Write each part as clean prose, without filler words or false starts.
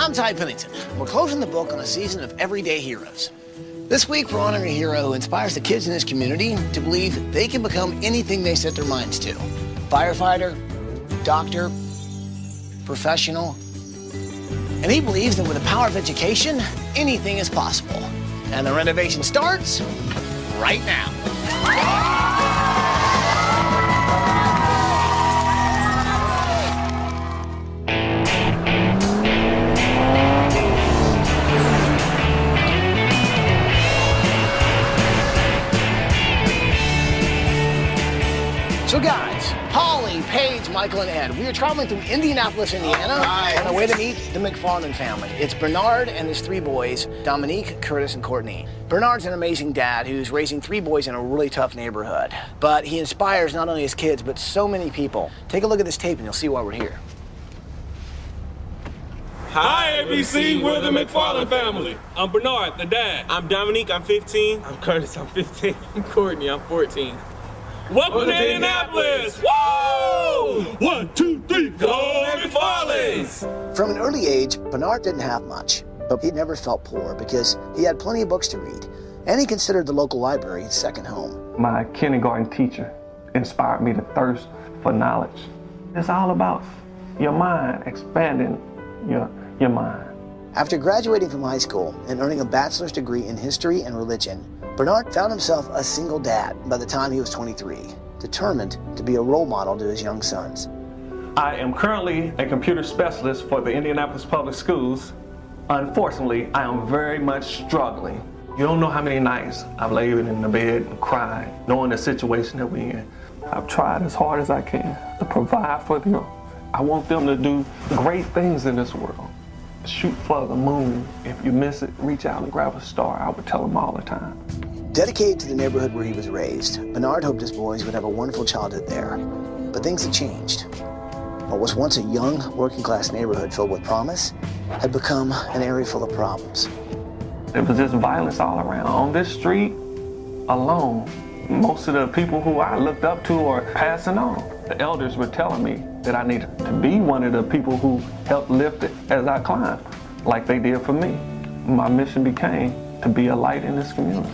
I'm Ty Pennington. We're closing the book on a season of everyday heroes. This week, we're honoring a hero who inspires the kids in this community to believe they can become anything they set their minds to. Firefighter, doctor, professional. And he believes that with the power of education, anything is possible. And the renovation starts right now. So guys, Holly, Paige, Michael, and Ed, we are traveling through Indianapolis, Indiana, on our way to meet the McFarland family. It's Bernard and his three boys, Dominique, Curtis, and Courtney. Bernard's an amazing dad who's raising three boys in a really tough neighborhood. But he inspires not only his kids, but so many people. Take a look at this tape and you'll see why we're here. Hi, ABC, we're the McFarland family. I'm Bernard, the dad. I'm Dominique, I'm 15. I'm Curtis, I'm 15. I'm Courtney, I'm 14. Welcome to Indianapolis! Woo! 1, 2, 3, go McFarlands! From an early age, Bernard didn't have much, but he never felt poor because he had plenty of books to read, and he considered the local library his second home. My kindergarten teacher inspired me to thirst for knowledge. It's all about your mind, expanding your mind. After graduating from high school and earning a bachelor's degree in history and religion, Bernard found himself a single dad by the time he was 23, determined to be a role model to his young sons. I am currently a computer specialist for the Indianapolis Public Schools. Unfortunately, I am very much struggling. You don't know how many nights I've laid in the bed and cried, knowing the situation that we're in. I've tried as hard as I can to provide for them. I want them to do great things in this world. Shoot for the moon. If you miss it, reach out and grab a star. I would tell them all the time. Dedicated to the neighborhood where he was raised, Bernard hoped his boys would have a wonderful childhood there. But things had changed. What was once a young, working-class neighborhood filled with promise had become an area full of problems. There was just violence all around. On this street alone, most of the people who I looked up to are passing on. The elders were telling me that I needed to be one of the people who helped lift it as I climbed, like they did for me. My mission became to be a light in this community.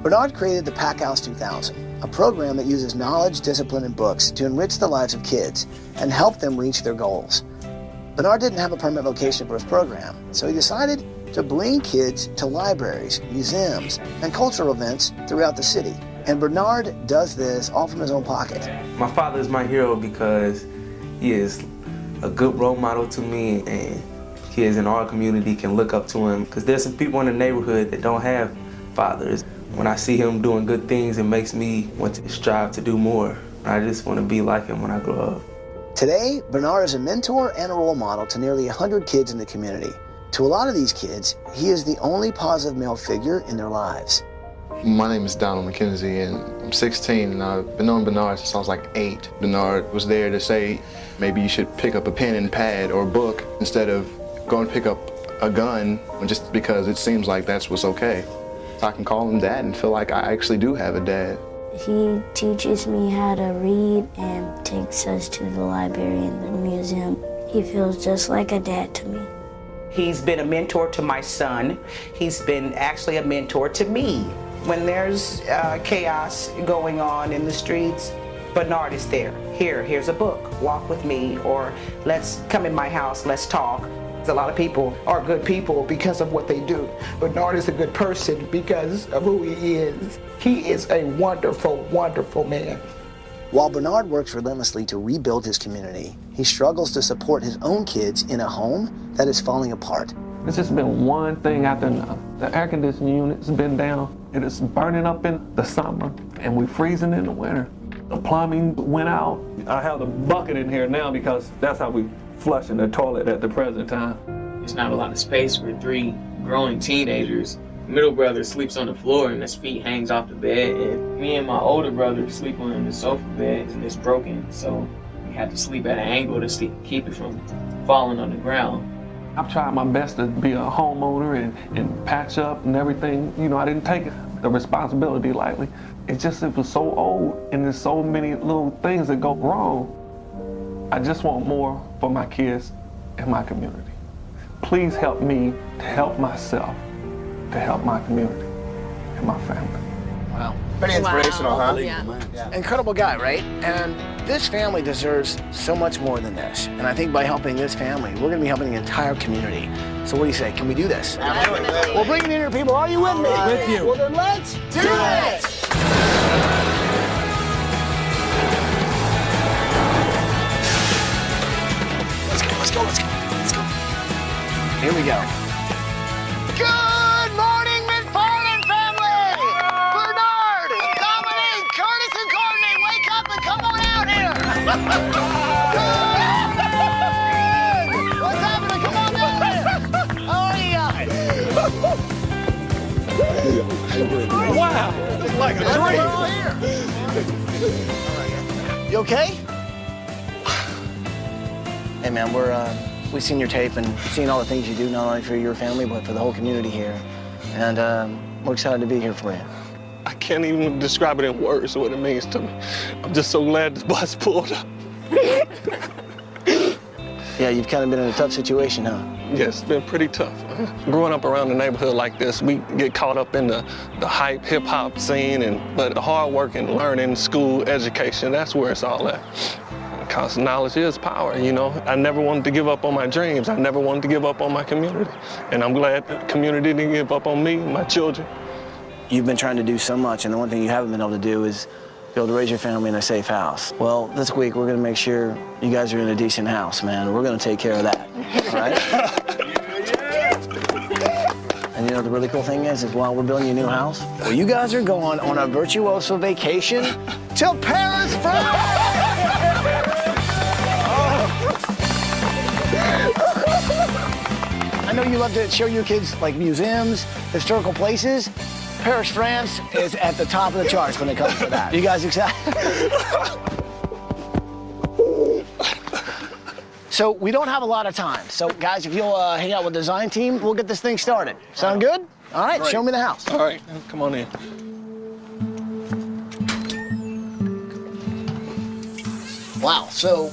Bernard created the Pack House 2000, a program that uses knowledge, discipline, and books to enrich the lives of kids and help them reach their goals. Bernard didn't have a permanent location for his program, so he decided to bring kids to libraries, museums, and cultural events throughout the city. And Bernard does this all from his own pocket. My father is my hero because he is a good role model to me, and kids in our community can look up to him because there's some people in the neighborhood that don't have fathers. When I see him doing good things, it makes me want to strive to do more. I just want to be like him when I grow up. Today, Bernard is a mentor and a role model to nearly 100 kids in the community. To a lot of these kids, he is the only positive male figure in their lives. My name is Donald McKenzie, and I'm 16, and I've been knowing Bernard since I was like 8. Bernard was there to say, maybe you should pick up a pen and pad or a book instead of going to pick up a gun just because it seems like that's what's okay. So I can call him dad and feel like I actually do have a dad. He teaches me how to read and takes us to the library and the museum. He feels just like a dad to me. He's been a mentor to my son. He's been actually a mentor to me. When there's chaos going on in the streets, Bernard is there. Here's a book, walk with me, or let's come in my house, let's talk. A lot of people are good people because of what they do. Bernard is a good person because of who he is. He is a wonderful, wonderful man. While Bernard works relentlessly to rebuild his community, he struggles to support his own kids in a home that is falling apart. It's just been one thing after another. The air conditioning unit's been down. It is burning up in the summer, and we're freezing in the winter. The plumbing went out. I have the bucket in here now because that's how we flushing the toilet at the present time. There's not a lot of space for 3 growing teenagers. Middle brother sleeps on the floor and his feet hangs off the bed, and me and my older brother sleep on the sofa bed, and it's broken, so we have to sleep at an angle to keep it from falling on the ground. I've tried my best to be a homeowner and patch up and everything. You know, I didn't take the responsibility lightly. It was so old, and there's so many little things that go wrong. I just want more for my kids and my community. Please help me to help myself, to help my community and my family. Wow. Pretty inspirational, huh? Yeah. Incredible guy, right? And this family deserves so much more than this. And I think by helping this family, we're going to be helping the entire community. So what do you say? Can we do this? Absolutely. Well, bring it in here, people. Are you with me? With you. Well, then let's do it! Let's go. Here we go. Good morning, Farland family! Bernard, Dominique, Curtis, and Courtney, wake up and come on out here! Good! What's happening? Come on down here! How are you guys? Wow, it's like a dream. We're all here. You okay? Hey, man, we've seen your tape and seen all the things you do, not only for your family, but for the whole community here. And we're excited to be here for you. I can't even describe it in words what it means to me. I'm just so glad this bus pulled up. Yeah, you've kind of been in a tough situation, huh? Yes, it's been pretty tough. Growing up around the neighborhood like this, we get caught up in the hype hip-hop scene, but the hard work and learning, school, education, that's where it's all at. Because knowledge is power, you know. I never wanted to give up on my dreams. I never wanted to give up on my community. And I'm glad the community didn't give up on me, my children. You've been trying to do so much, and the one thing you haven't been able to do is be able to raise your family in a safe house. Well, this week, we're going to make sure you guys are in a decent house, man. We're going to take care of that, all right? And you know, the really cool thing is while we're building you a new house, well, you guys are going on a virtuoso vacation to Paris, France! I know you love to show your kids like museums, historical places. Paris, France is at the top of the charts when it comes to that. You guys excited? So we don't have a lot of time. So guys, if you'll hang out with the design team, we'll get this thing started. Sound good? All right, show me the house. All right, come on in. Wow, so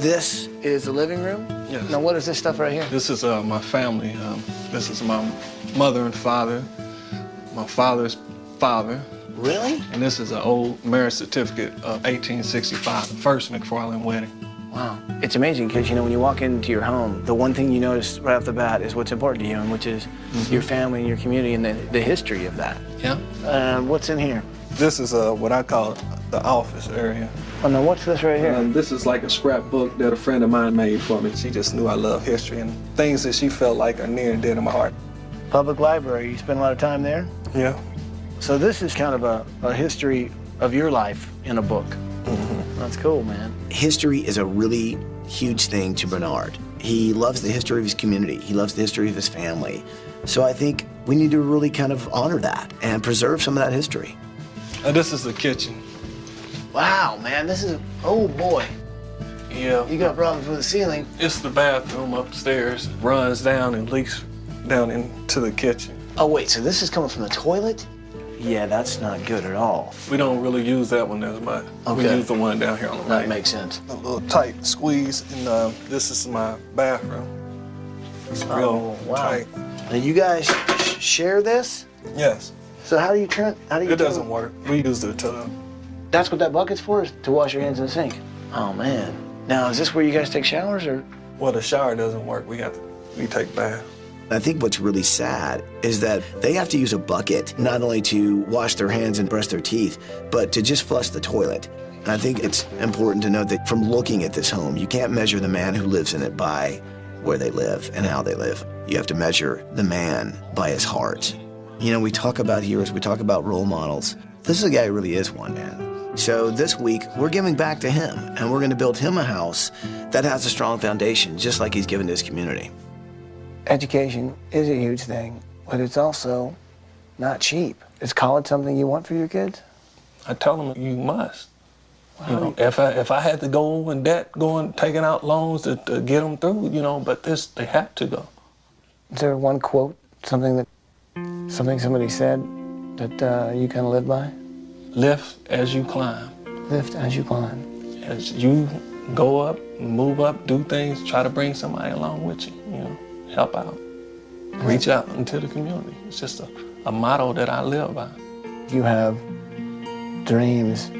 this is the living room? Yes. Now what is this stuff right here? This is my family. This is my mother and father, my father's father. Really? And this is an old marriage certificate of 1865, the first McFarland wedding. Wow. It's amazing because, you know, when you walk into your home, the one thing you notice right off the bat is what's important to you, and which is your family and your community and the history of that. Yeah. What's in here? This is what I call the office area. Oh, no, what's this right here? This is like a scrapbook that a friend of mine made for me. She just knew I love history and things that she felt like are near and dear to my heart. Public library. You spend a lot of time there? Yeah. So this is kind of a history of your life in a book. That's cool, man. History is a really huge thing to Bernard. He loves the history of his community. He loves the history of his family. So I think we need to really kind of honor that and preserve some of that history. This is the kitchen. Wow, man, this is, oh boy. Yeah. You got problems with the ceiling. It's the bathroom upstairs. Runs down and leaks down into the kitchen. Oh wait, so this is coming from the toilet? Yeah, that's not good at all. We don't really use that one as much. Okay. We use the one down here on the right. That makes sense. A little tight squeeze, and this is my bathroom. It's real tight. Now you guys share this? Yes. So how do you turn? It doesn't work. We use the tub. That's what that bucket's for, is to wash your hands in the sink. Oh man. Now is this where you guys take showers, or? Well, the shower doesn't work. We take baths. I think what's really sad is that they have to use a bucket not only to wash their hands and brush their teeth, but to just flush the toilet. And I think it's important to note that from looking at this home, you can't measure the man who lives in it by where they live and how they live. You have to measure the man by his heart. You know, we talk about heroes, we talk about role models. This is a guy who really is one, man. So this week, we're giving back to him, and we're gonna build him a house that has a strong foundation, just like he's given to his community. Education is a huge thing, but it's also not cheap. Is college something you want for your kids? I tell them you must. Wow. You know, if I had to go in debt, taking out loans to get them through, you know, but they have to go. Is there one quote, something somebody said that you kind of live by? Lift as you climb. Lift as you climb. As you go up, move up, do things, try to bring somebody along with you, you know. help out, reach out into the community. It's just a motto that I live by. You have dreams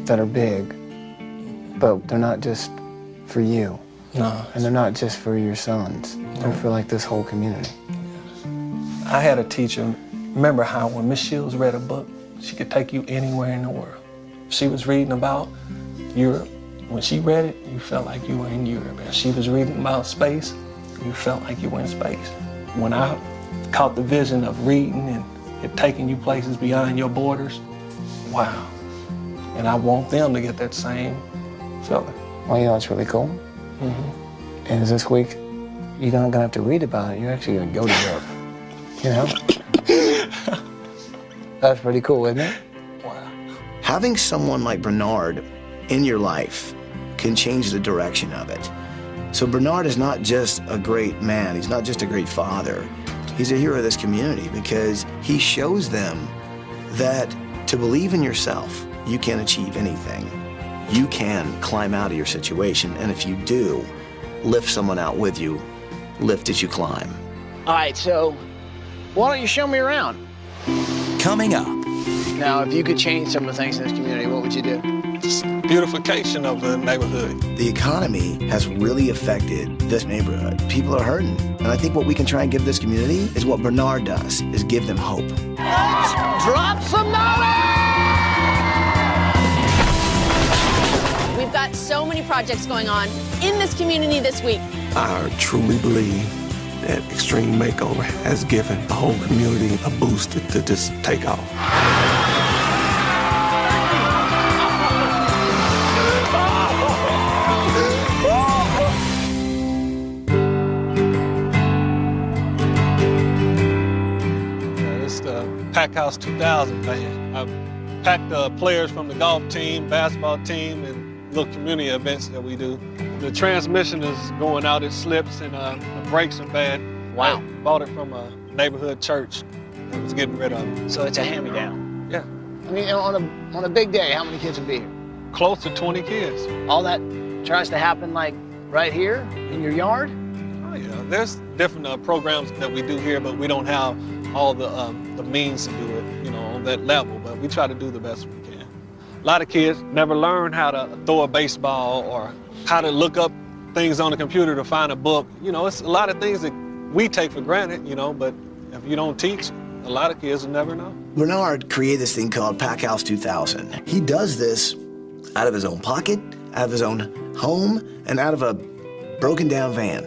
that are big, but they're not just for you. No. And they're not just for your sons. They're for like this whole community. I had a teacher, remember how when Miss Shields read a book, she could take you anywhere in the world. She was reading about Europe. When she read it, you felt like you were in Europe. If she was reading about space, you felt like you were in space. When I caught the vision of reading and it taking you places beyond your borders, wow. And I want them to get that same feeling. Well, you know, it's really cool. Mm-hmm. And this week, you're not gonna have to read about it. You're actually gonna go to Europe. You know? That's pretty cool, isn't it? Wow. Having someone like Bernard in your life can change the direction of it. So Bernard is not just a great man. He's not just a great father. He's a hero of this community because he shows them that to believe in yourself, you can achieve anything. You can climb out of your situation, and if you do, lift someone out with you, lift as you climb. All right, so why don't you show me around? Coming up. Now, if you could change some of the things in this community, what would you do? Just beautification of the neighborhood. The economy has really affected this neighborhood. People are hurting, and I think what we can try and give this community is what Bernard does, is give them hope. Let's drop some knowledge! We've got so many projects going on in this community this week. I truly believe that Extreme Makeover has given the whole community a boost to just take off. It's the Pack House 2000 band. I've packed players from the golf team, basketball team, and little community events that we do. The transmission is going out, it slips, and the brakes are bad. Wow. I bought it from a neighborhood church that was getting rid of it. So it's a hand-me-down. Yeah. I mean, on a big day, how many kids would be here? Close to 20 kids. All that tries to happen like right here in your yard? Oh yeah, there's different programs that we do here, but we don't have all the means to do it, you know, on that level, but we try to do the best we can. A lot of kids never learn how to throw a baseball or how to look up things on the computer to find a book. You know, it's a lot of things that we take for granted, you know, but if you don't teach, a lot of kids will never know. Bernard created this thing called Pack House 2000. He does this out of his own pocket, out of his own home, and out of a broken down van.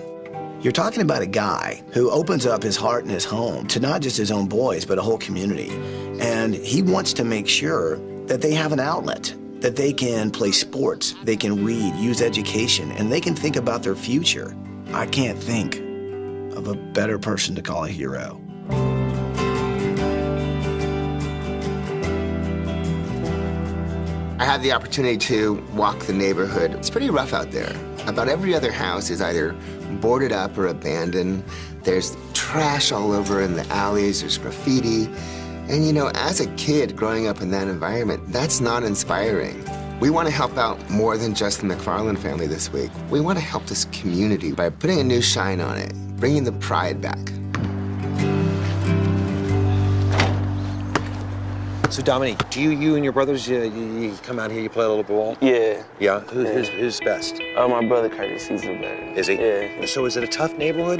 You're talking about a guy who opens up his heart and his home to not just his own boys, but a whole community. And he wants to make sure that they have an outlet, that they can play sports, they can read, use education, and they can think about their future. I can't think of a better person to call a hero. I had the opportunity to walk the neighborhood. It's pretty rough out there. About every other house is either boarded up or abandoned. There's trash all over in the alleys, there's graffiti. And you know, as a kid growing up in that environment, that's not inspiring. We want to help out more than just the McFarland family this week. We want to help this community by putting a new shine on it, bringing the pride back. So Dominique, do you and your brothers, you come out here, you play a little ball? Yeah. Yeah? Who's best? My brother Curtis, he's the best. Is he? Yeah. So is it a tough neighborhood?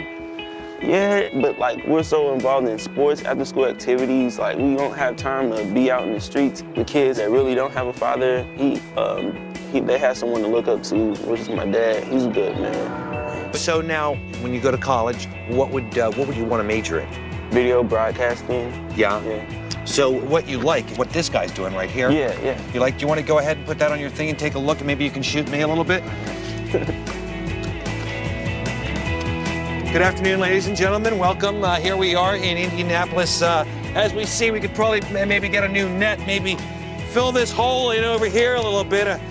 Yeah, but like we're so involved in sports, after school activities, like we don't have time to be out in the streets. The kids that really don't have a father, they have someone to look up to, which is my dad. He's a good man. So now, when you go to college, what would you want to major in? Video broadcasting. Yeah? Yeah. So what you like, what this guy's doing right here? Yeah, yeah. You like, do you want to go ahead and put that on your thing and take a look and maybe you can shoot me a little bit? Good afternoon, ladies and gentlemen. Welcome. Here we are in Indianapolis. As we see, we could probably maybe get a new net, maybe fill this hole in over here a little bit.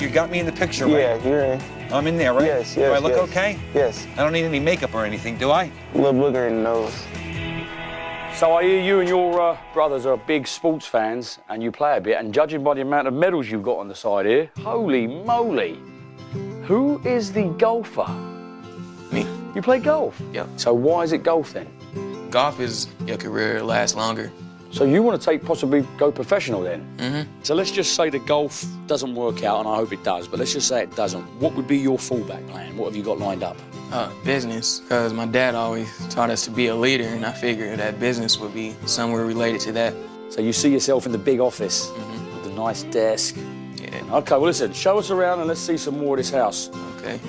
You got me in the picture, right? Yeah, you're in. I'm in there, right? Yes, Do I look okay? Yes. I don't need any makeup or anything, do I? A little booger in the nose. So I hear you and your brothers are big sports fans and you play a bit, and judging by the amount of medals you've got on the side here, holy moly. Who is the golfer? Me. You play golf? Yep. So why is it golf then? Golf is your career lasts longer. So you want to possibly go professional then? Mm-hmm. So let's just say the golf doesn't work out, and I hope it does, but let's just say it doesn't. What would be your fallback plan? What have you got lined up? Business, because my dad always taught us to be a leader, and I figured that business would be somewhere related to that. So you see yourself in the big office with the nice desk? Yeah. Okay, well listen, show us around and let's see some more of this house. Okay.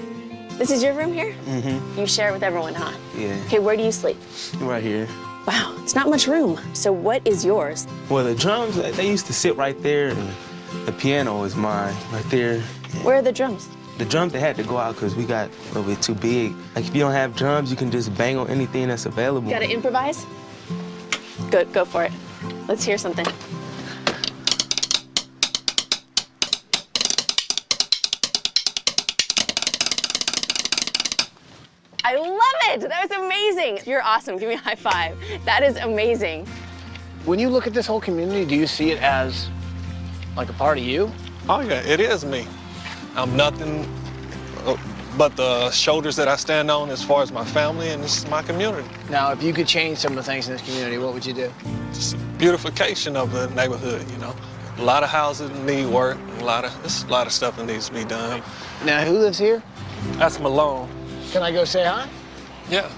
This is your room here? Mm-hmm. You share it with everyone, huh? Yeah. Okay, where do you sleep? Right here. Wow, it's not much room. So what is yours? Well, the drums, they used to sit right there, and the piano is mine, right there. Where are the drums? The drums, they had to go out because we got a little bit too big. Like, if you don't have drums, you can just bang on anything that's available. Gotta improvise? Good, go for it. Let's hear something. I love it! That was amazing! You're awesome. Give me a high five. That is amazing. When you look at this whole community, do you see it as like a part of you? Oh yeah, it is me. I'm nothing but the shoulders that I stand on as far as my family, and this is my community. Now, if you could change some of the things in this community, what would you do? Just beautification of the neighborhood, you know. A lot of houses need work, there's a lot of stuff that needs to be done. Now, who lives here? That's Malone. Can I go say hi? Yeah.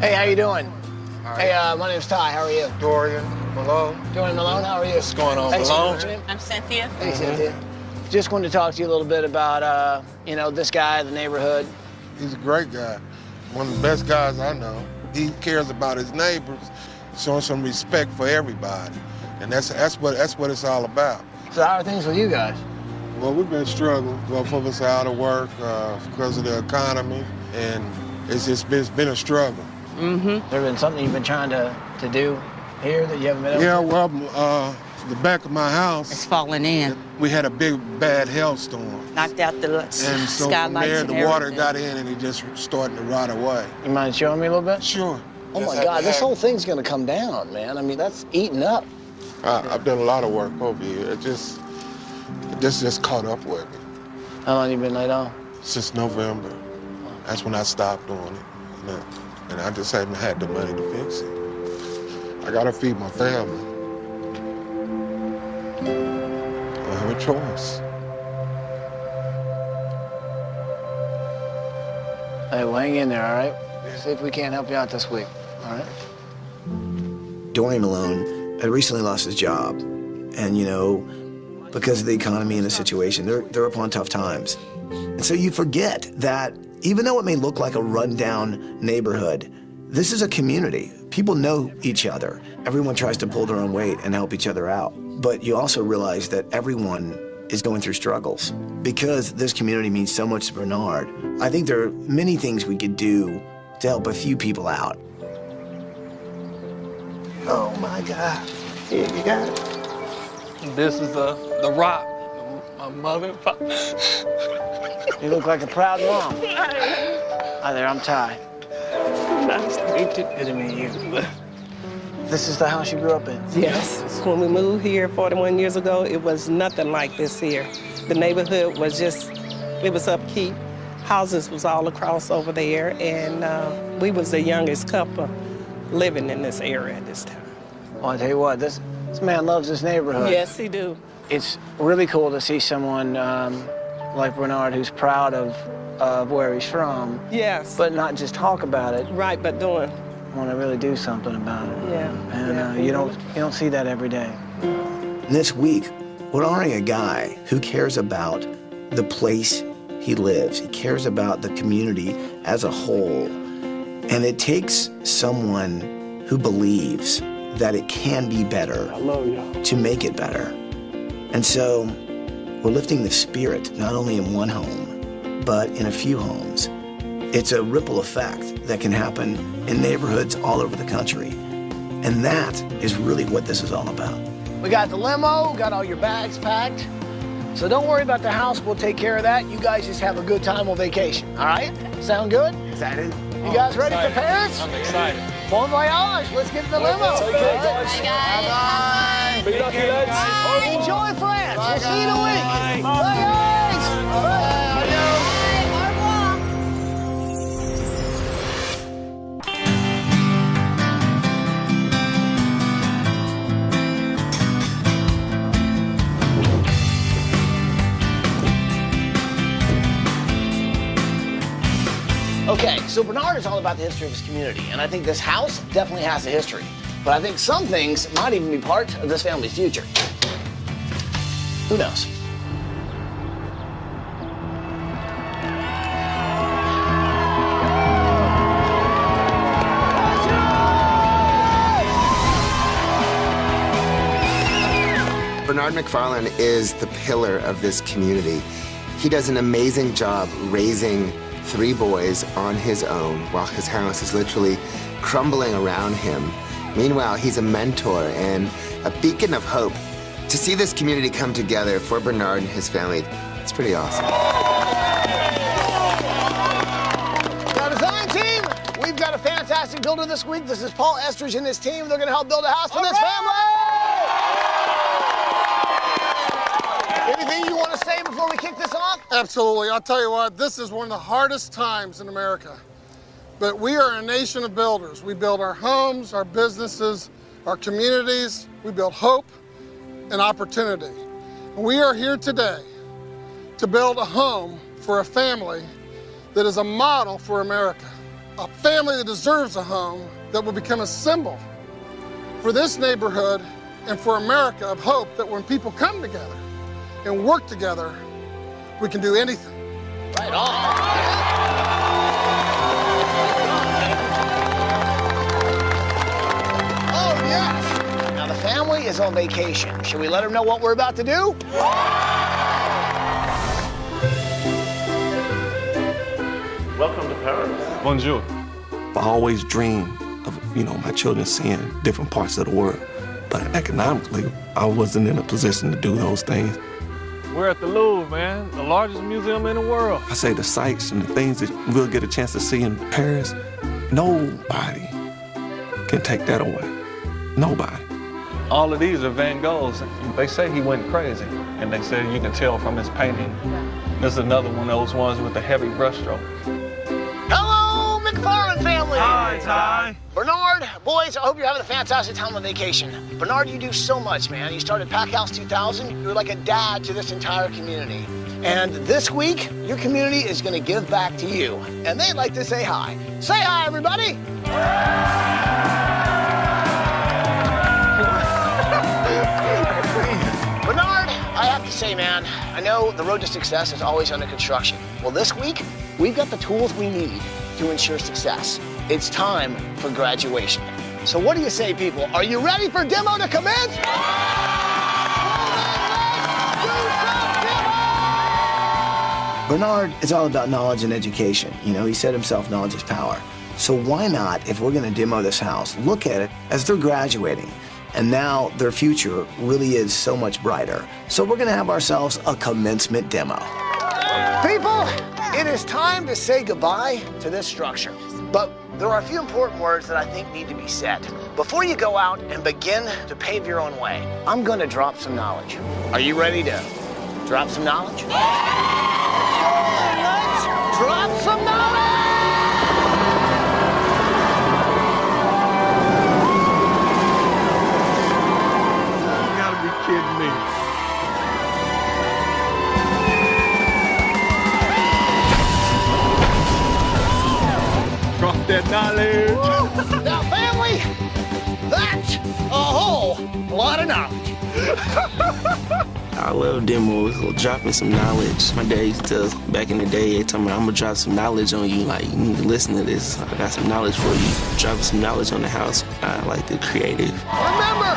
Hey, how you doing? Hey, my name's Ty. How are you? Dorian Malone. Dorian Malone, how are you? What's going on, Hey, Malone? what's your name? I'm Cynthia. Hey, Cynthia. Just wanted to talk to you a little bit about, you know, this guy, the neighborhood. He's a great guy. One of the best guys I know. He cares about his neighbors, showing some respect for everybody. And that's what it's all about. So how are things with you guys? Well, we've been struggling. Both of us are out of work because of the economy, and it's been a struggle. Mm-hmm. There been something you've been trying to do here that you haven't been able to? Yeah, well, the back of my house. It's falling in. We had a big, bad hailstorm. Knocked out the And so from skylights there, and the water everything. got in and it just started to rot away. You mind showing me a little bit? Sure. Oh my God, this whole thing's gonna come down, man. I mean, that's eating up. I've done a lot of work over here. It just caught up with me. How long you been laid off? Since November. That's when I stopped doing it. And I just haven't had the money to fix it. I gotta feed my family. I have a choice. Hey, well, hang in there, all right? See if we can't help you out this week, all right? Dorian Malone had recently lost his job. And, you know, because of the economy and the situation, they're upon tough times. And so you forget that even though it may look like a rundown neighborhood, this is a community. People know each other. Everyone tries to pull their own weight and help each other out. But you also realize that everyone is going through struggles. Because this community means so much to Bernard, I think there are many things we could do to help a few people out. Oh my God. Here, you got it. This is the rock. My mother and father. You look like a proud mom. Hi there, I'm Ty. Nice to meet you. Good to meet you. This is the house you grew up in? Yes. When we moved here 41 years ago, it was nothing like this here. The neighborhood was just, it was upkeep. Houses was all across over there, and we was the youngest couple living in this area at this time. Well, I tell you what, this man loves this neighborhood. Yes, he do. It's really cool to see someone like Bernard who's proud of where he's from. Yes. But not just talk about it. Right, but doing. Want to really do something about it. Yeah. And you don't see that every day. This week, we're honoring a guy who cares about the place he lives. He cares about the community as a whole. And it takes someone who believes that it can be better to make it better. And so we're lifting the spirit, not only in one home, but in a few homes. It's a ripple effect that can happen in neighborhoods all over the country. And that is really what this is all about. We got the limo, got all your bags packed. So don't worry about the house, we'll take care of that. You guys just have a good time on vacation, all right? Sound good? Excited? You guys ready for Paris? I'm excited. Bon voyage, let's get in the limo. Take care, guys. Bye, guys. Be lucky, lads. Enjoy France. We'll see you in a week. Bye. Bye, guys. Bye. Okay, so Bernard is all about the history of his community, and I think this house definitely has a history. But I think some things might even be part of this family's future. Who knows? Bernard McFarland is the pillar of this community. He does an amazing job raising 3 boys on his own while his house is literally crumbling around him. Meanwhile, he's a mentor and a beacon of hope. To see this community come together for Bernard and his family, it's pretty awesome. Now, design team, we've got a fantastic builder this week. This is Paul Estridge and his team. They're going to help build a house for this family. Anything you want to say before we kick this off? Absolutely. I'll tell you what, this is one of the hardest times in America. But we are a nation of builders. We build our homes, our businesses, our communities. We build hope and opportunity. And we are here today to build a home for a family that is a model for America. A family that deserves a home that will become a symbol for this neighborhood and for America of hope that when people come together and work together, we can do anything. Right on. Oh, yes. Now, the family is on vacation. Should we let them know what we're about to do? Welcome to Paris. Bonjour. I always dreamed of, my children seeing different parts of the world. But economically, I wasn't in a position to do those things. We're at the Louvre, man, the largest museum in the world. I say the sights and the things that we'll get a chance to see in Paris, nobody can take that away. Nobody. All of these are Van Goghs. They say he went crazy, and they say you can tell from his painting. This is another one of those ones with the heavy brushstroke. Hello, McFarland family. Hi, Ty. Bernard, boys, I hope you're having a fantastic time on vacation. Bernard, you do so much, man. You started Pack House 2000. You're like a dad to this entire community. And this week, your community is going to give back to you. And they'd like to say hi. Say hi, everybody. Bernard, I have to say, man, I know the road to success is always under construction. Well, this week, we've got the tools we need to ensure success. It's time for graduation. So what do you say, people? Are you ready for demo to commence? Bernard is all about knowledge and education. He said himself, knowledge is power. So why not, if we're going to demo this house, look at it as they're graduating. And now their future really is so much brighter. So we're going to have ourselves a commencement demo. People, it is time to say goodbye to this structure. But there are a few important words that I think need to be said. Before you go out and begin to pave your own way, I'm going to drop some knowledge. Are you ready to drop some knowledge? Let's drop some knowledge! You gotta be kidding me. Drop that knowledge. Now, family, that's a whole lot of knowledge. I love demos, dropping some knowledge. My dad used to tell us back in the day, every time I'm gonna drop some knowledge on you, like, you need to listen to this. I got some knowledge for you. Dropping some knowledge on the house. I like the creative. Remember,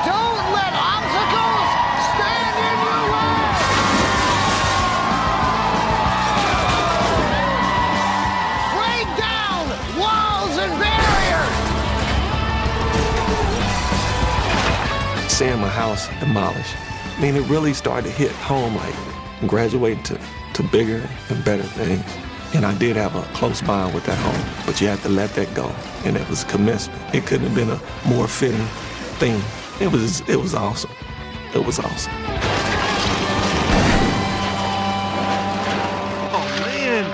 don't let obstacles stand in your way. Break down walls and barriers. Seeing my house demolished, it really started to hit home, like graduating to bigger and better things. And I did have a close bond with that home, but you had to let that go. And it was commencement. It couldn't have been a more fitting thing. It was awesome. It was awesome. Oh, man.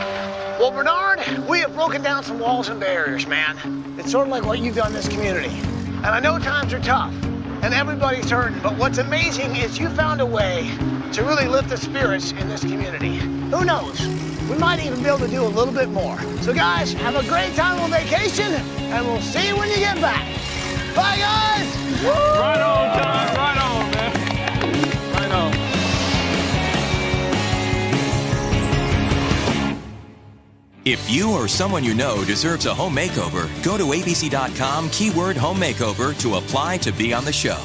Well, Bernard, we have broken down some walls and barriers, man. It's sort of like what you've done in this community. And I know times are tough, and everybody's hurting, but what's amazing is you found a way to really lift the spirits in this community. Who knows? we might even be able to do a little bit more. So guys, have a great time on vacation, and we'll see you when you get back. Bye, guys! Woo! Right on, John. Right on, man. Right on. If you or someone you know deserves a home makeover, go to abc.com, keyword home makeover to apply to be on the show.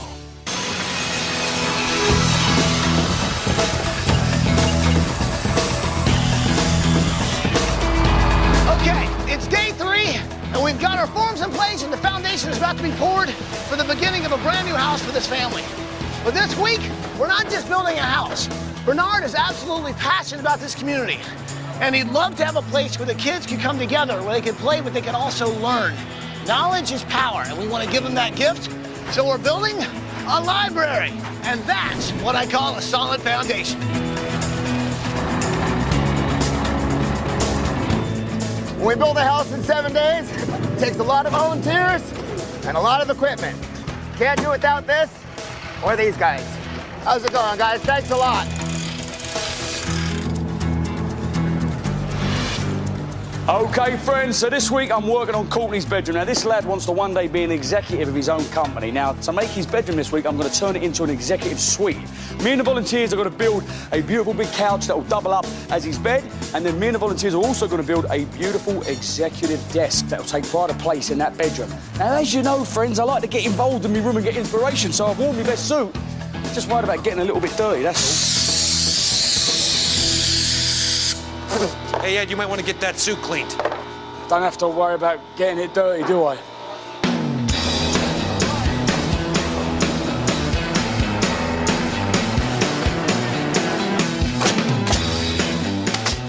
Okay, it's day 3, and we've got our forms in place, and the foundation is about to be poured for the beginning of a brand new house for this family. But this week, we're not just building a house. Bernard is absolutely passionate about this community, and he'd love to have a place where the kids could come together, where they could play, but they could also learn. Knowledge is power, and we want to give them that gift, so we're building a library, and that's what I call a solid foundation. When we build a house in 7 days, it takes a lot of volunteers and a lot of equipment. Can't do without this or these guys. How's it going, guys? Thanks a lot. Okay, friends, so this week I'm working on Courtney's bedroom. Now, this lad wants to one day be an executive of his own company. Now, to make his bedroom this week, I'm going to turn it into an executive suite. Me and the volunteers are going to build a beautiful big couch that will double up as his bed, and then me and the volunteers are also going to build a beautiful executive desk that will take pride of place in that bedroom. Now, as you know, friends, I like to get involved in my room and get inspiration, so I've worn my best suit. Just worried about getting a little bit dirty, that's all. Hey, Ed, you might want to get that suit cleaned. Don't have to worry about getting it dirty, do I?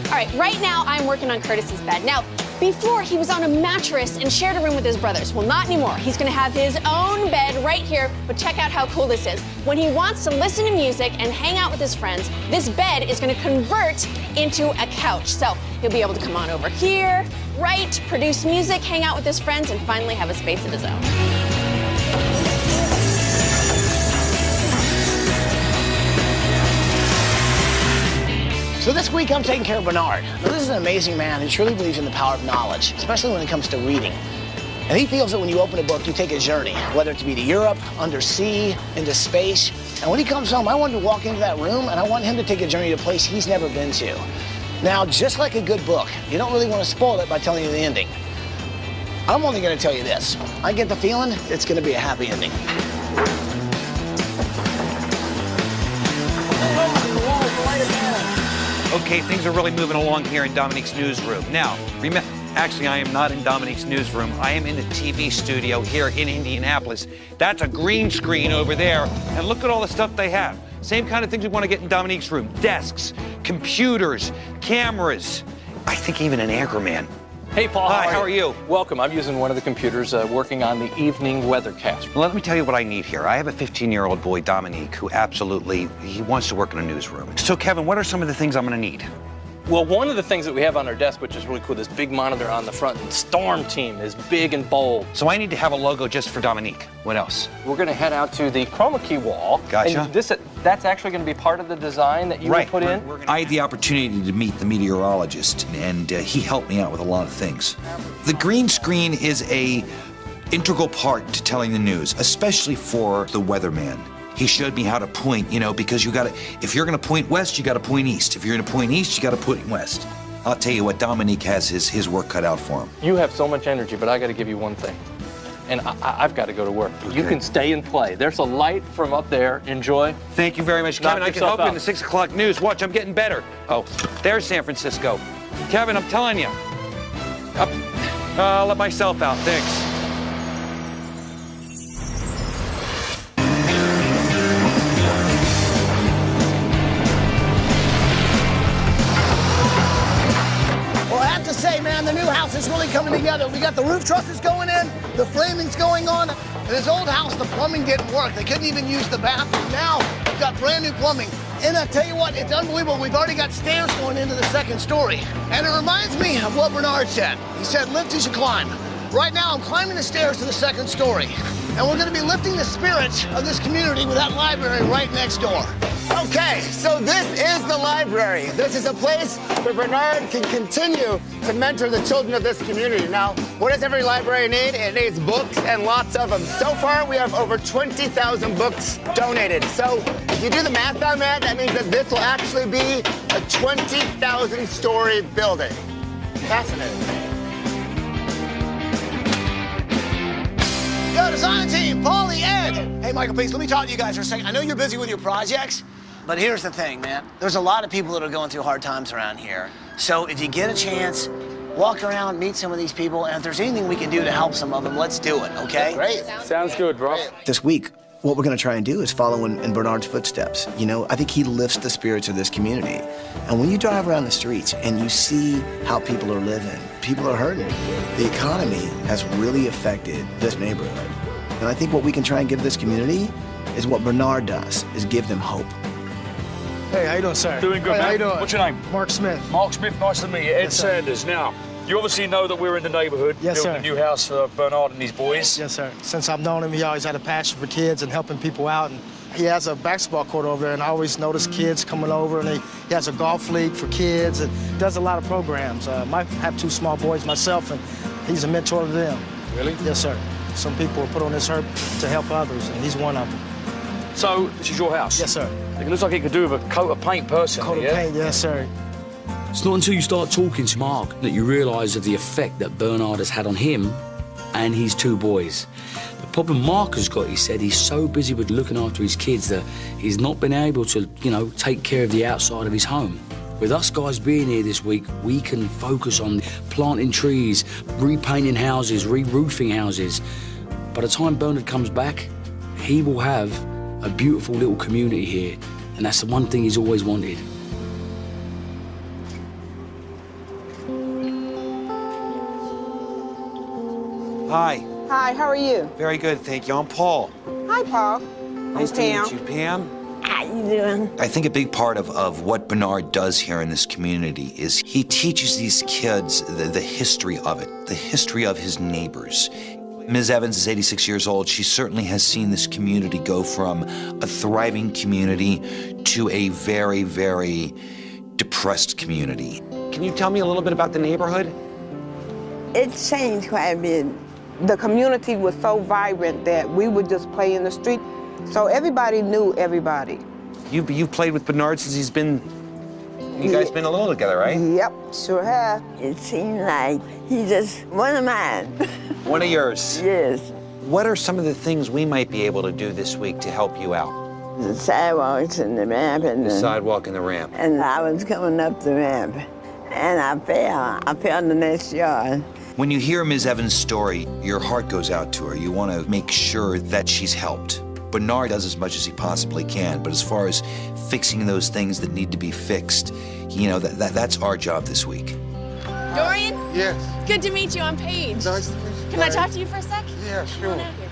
All right, right now I'm working on Curtis's bed. Now, before he was on a mattress and shared a room with his brothers. Well, not anymore. He's gonna have his own bed right here, but check out how cool this is. When he wants to listen to music and hang out with his friends, this bed is gonna convert into a couch. So he'll be able to come on over here, write, produce music, hang out with his friends, and finally have a space of his own. So this week I'm taking care of Bernard. Now, this is an amazing man who truly believes in the power of knowledge, especially when it comes to reading. And he feels that when you open a book, you take a journey, whether it be to Europe, undersea, into space. And when he comes home, I want him to walk into that room, and I want him to take a journey to a place he's never been to. Now, just like a good book, you don't really want to spoil it by telling you the ending. I'm only going to tell you this. I get the feeling it's going to be a happy ending. Okay, things are really moving along here in Dominique's newsroom. Now, actually, I am not in Dominique's newsroom. I am in the TV studio here in Indianapolis. That's a green screen over there, and look at all the stuff they have. Same kind of things we want to get in Dominique's room. Desks, computers, cameras, I think even an anchorman. Hey, Paul. Hi, how are you? Welcome. I'm using one of the computers working on the evening weathercast. Well, let me tell you what I need here. I have a 15-year-old boy, Dominique, who absolutely, he wants to work in a newsroom. So, Kevin, what are some of the things I'm going to need? Well, one of the things that we have on our desk, which is really cool, this big monitor on the front, Storm Team is big and bold. So I need to have a logo just for Dominique. What else? We're going to head out to the chroma key wall. Gotcha. And that's actually going to be part of the design that you will put in? I had the opportunity to meet the meteorologist, and he helped me out with a lot of things. The green screen is a integral part to telling the news, especially for the weatherman. He showed me how to point, you know, because you gotta, if you're gonna point west, you gotta point east. If you're gonna point east, you gotta point west. I'll tell you what, Dominique has his work cut out for him. You have so much energy, but I gotta give you one thing. And I've got to go to work. Okay. You can stay and play. There's a light from up there. Enjoy. Thank you very much, Kevin. I can help you in the 6 o'clock news. Watch, I'm getting better. Oh, there's San Francisco. Kevin, I'm telling you. I'll let myself out. Thanks. Say, man, the new house is really coming together. We got the roof trusses going in, the framing's going on. In his old house, the plumbing didn't work. They couldn't even use the bathroom. Now, we've got brand new plumbing. And I tell you what, it's unbelievable. We've already got stairs going into the second story. And it reminds me of what Bernard said. He said, lift as you climb. Right now, I'm climbing the stairs to the second story. And we're going to be lifting the spirits of this community with that library right next door. Okay, so this is the library. This is a place where Bernard can continue to mentor the children of this community. Now, what does every library need? It needs books and lots of them. So far, we have over 20,000 books donated. So if you do the math on that, that means that this will actually be a 20,000-story building. Fascinating. Yo, design team, Paulie, Ed. Hey, Michael Pace, let me talk to you guys for a second. I know you're busy with your projects, but here's the thing, man. There's a lot of people that are going through hard times around here. So if you get a chance, walk around, meet some of these people, and if there's anything we can do to help some of them, let's do it, okay? Great. Sounds good, bro. This week, what we're going to try and do is follow in Bernard's footsteps. You know, I think he lifts the spirits of this community. And when you drive around the streets and you see how people are living, people are hurting. The economy has really affected this neighborhood. And I think what we can try and give this community is what Bernard does, is give them hope. Hey, how you doing, sir? Doing good, hey, man. How you doing? What's your name? Mark Smith. Mark Smith, nice to meet you. Ed Yes, sir. Sanders. Now, you obviously know that we're in the neighborhood, Yes, building sir. a new house for Bernard and his boys. Yes, sir. Since I've known him, he always had a passion for kids and helping people out. And he has a basketball court over there, and I always notice kids coming over, and he has a golf league for kids and does a lot of programs. I have 2 small boys myself, and he's a mentor to them. Really? Yes, sir. Some people are put on this earth to help others, and he's one of them. So, this is your house? Yes, sir. It looks like it could do with a coat of paint personally, Coat of paint, yes, sir. It's not until you start talking to Mark that you realise of the effect that Bernard has had on him and his 2 boys. The problem Mark has got, he said, he's so busy with looking after his kids that he's not been able to, you know, take care of the outside of his home. With us guys being here this week, we can focus on planting trees, repainting houses, re-roofing houses. By the time Bernard comes back, he will have a beautiful little community here, and that's the one thing he's always wanted. Hi. Hi, how are you? Very good, thank you. I'm Paul. Hi, Paul. Nice to meet you, Pam. How you doing? I think a big part of what Bernard does here in this community is he teaches these kids the history of it, the history of his neighbors. Ms. Evans is 86 years old. She certainly has seen this community go from a thriving community to a very, very depressed community. Can you tell me a little bit about the neighborhood? It changed quite a bit. The community was so vibrant that we would just play in the street, so everybody knew everybody. You've played with Bernard since he's been, you guys been a little together, right? Yep, sure have. It seemed like he's just one of mine. One of yours? Yes. What are some of the things we might be able to do this week to help you out? The sidewalks and the ramp and The sidewalk and the ramp. And I was coming up the ramp, and I fell. I fell in the next yard. When you hear Ms. Evans' story, your heart goes out to her. You want to make sure that she's helped. Bernard does as much as he possibly can, but as far as fixing those things that need to be fixed, you know, that's our job this week. Dorian? Yes. Good to meet you. I'm Paige. Nice to meet you. Can I talk to you for a sec? Yeah, Come sure. on out here.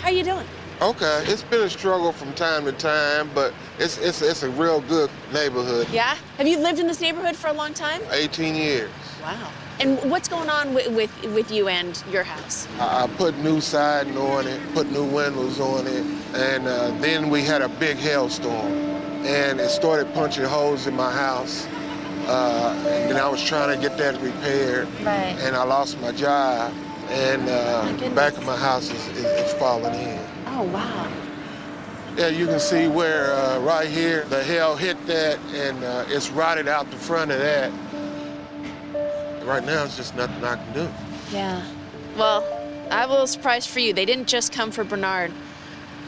How are you doing? Okay, it's been a struggle from time to time, but it's a real good neighborhood. Yeah? Have you lived in this neighborhood for a long time? 18 years. Wow. And what's going on with you and your house? I put new siding on it, put new windows on it, and then we had a big hailstorm, and it started punching holes in my house. And then I was trying to get that repaired, Right. and I lost my job, and the back of my house is falling in. Oh, wow. Yeah, you can see where right here the hail hit that, and it's rotted out the front of that. Right now, it's just nothing I can do. Yeah. Well, I have a little surprise for you. They didn't just come for Bernard.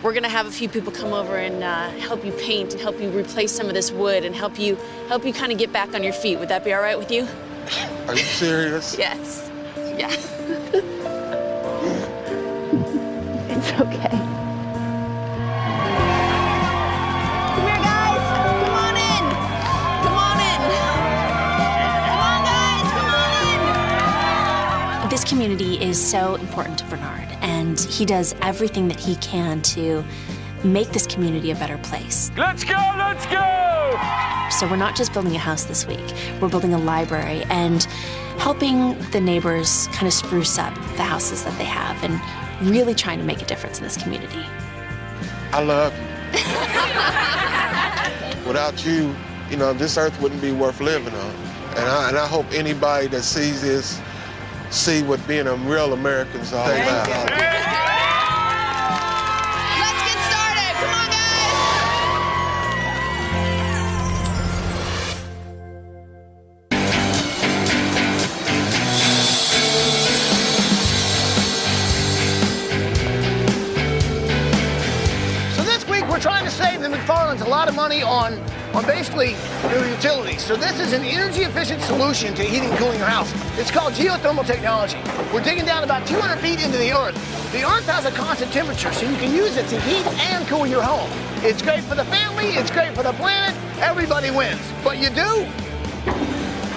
We're gonna have a few people come over and help you paint and help you replace some of this wood and help you kind of get back on your feet. Would that be all right with you? Are you serious? Yes. Yeah. It's okay. Come here, guys. Come on in. Come on in. Come on, guys. Come on in. This community is so important to Bernard, and he does everything that he can to make this community a better place. Let's go, let's go! So we're not just building a house this week, we're building a library and helping the neighbors kind of spruce up the houses that they have and really trying to make a difference in this community. I love Without you, you know, this earth wouldn't be worth living on. And I hope anybody that sees this see what being a real American's all about. Let's get started. Come on, So this week we're trying to save the McFarlands a lot of money on basically their utilities. So this is an energy efficient solution to heating and cooling your house. It's called geothermal technology. We're digging down about 200 feet into the earth. The earth has a constant temperature, so you can use it to heat and cool your home. It's great for the family, it's great for the planet, everybody wins. But you do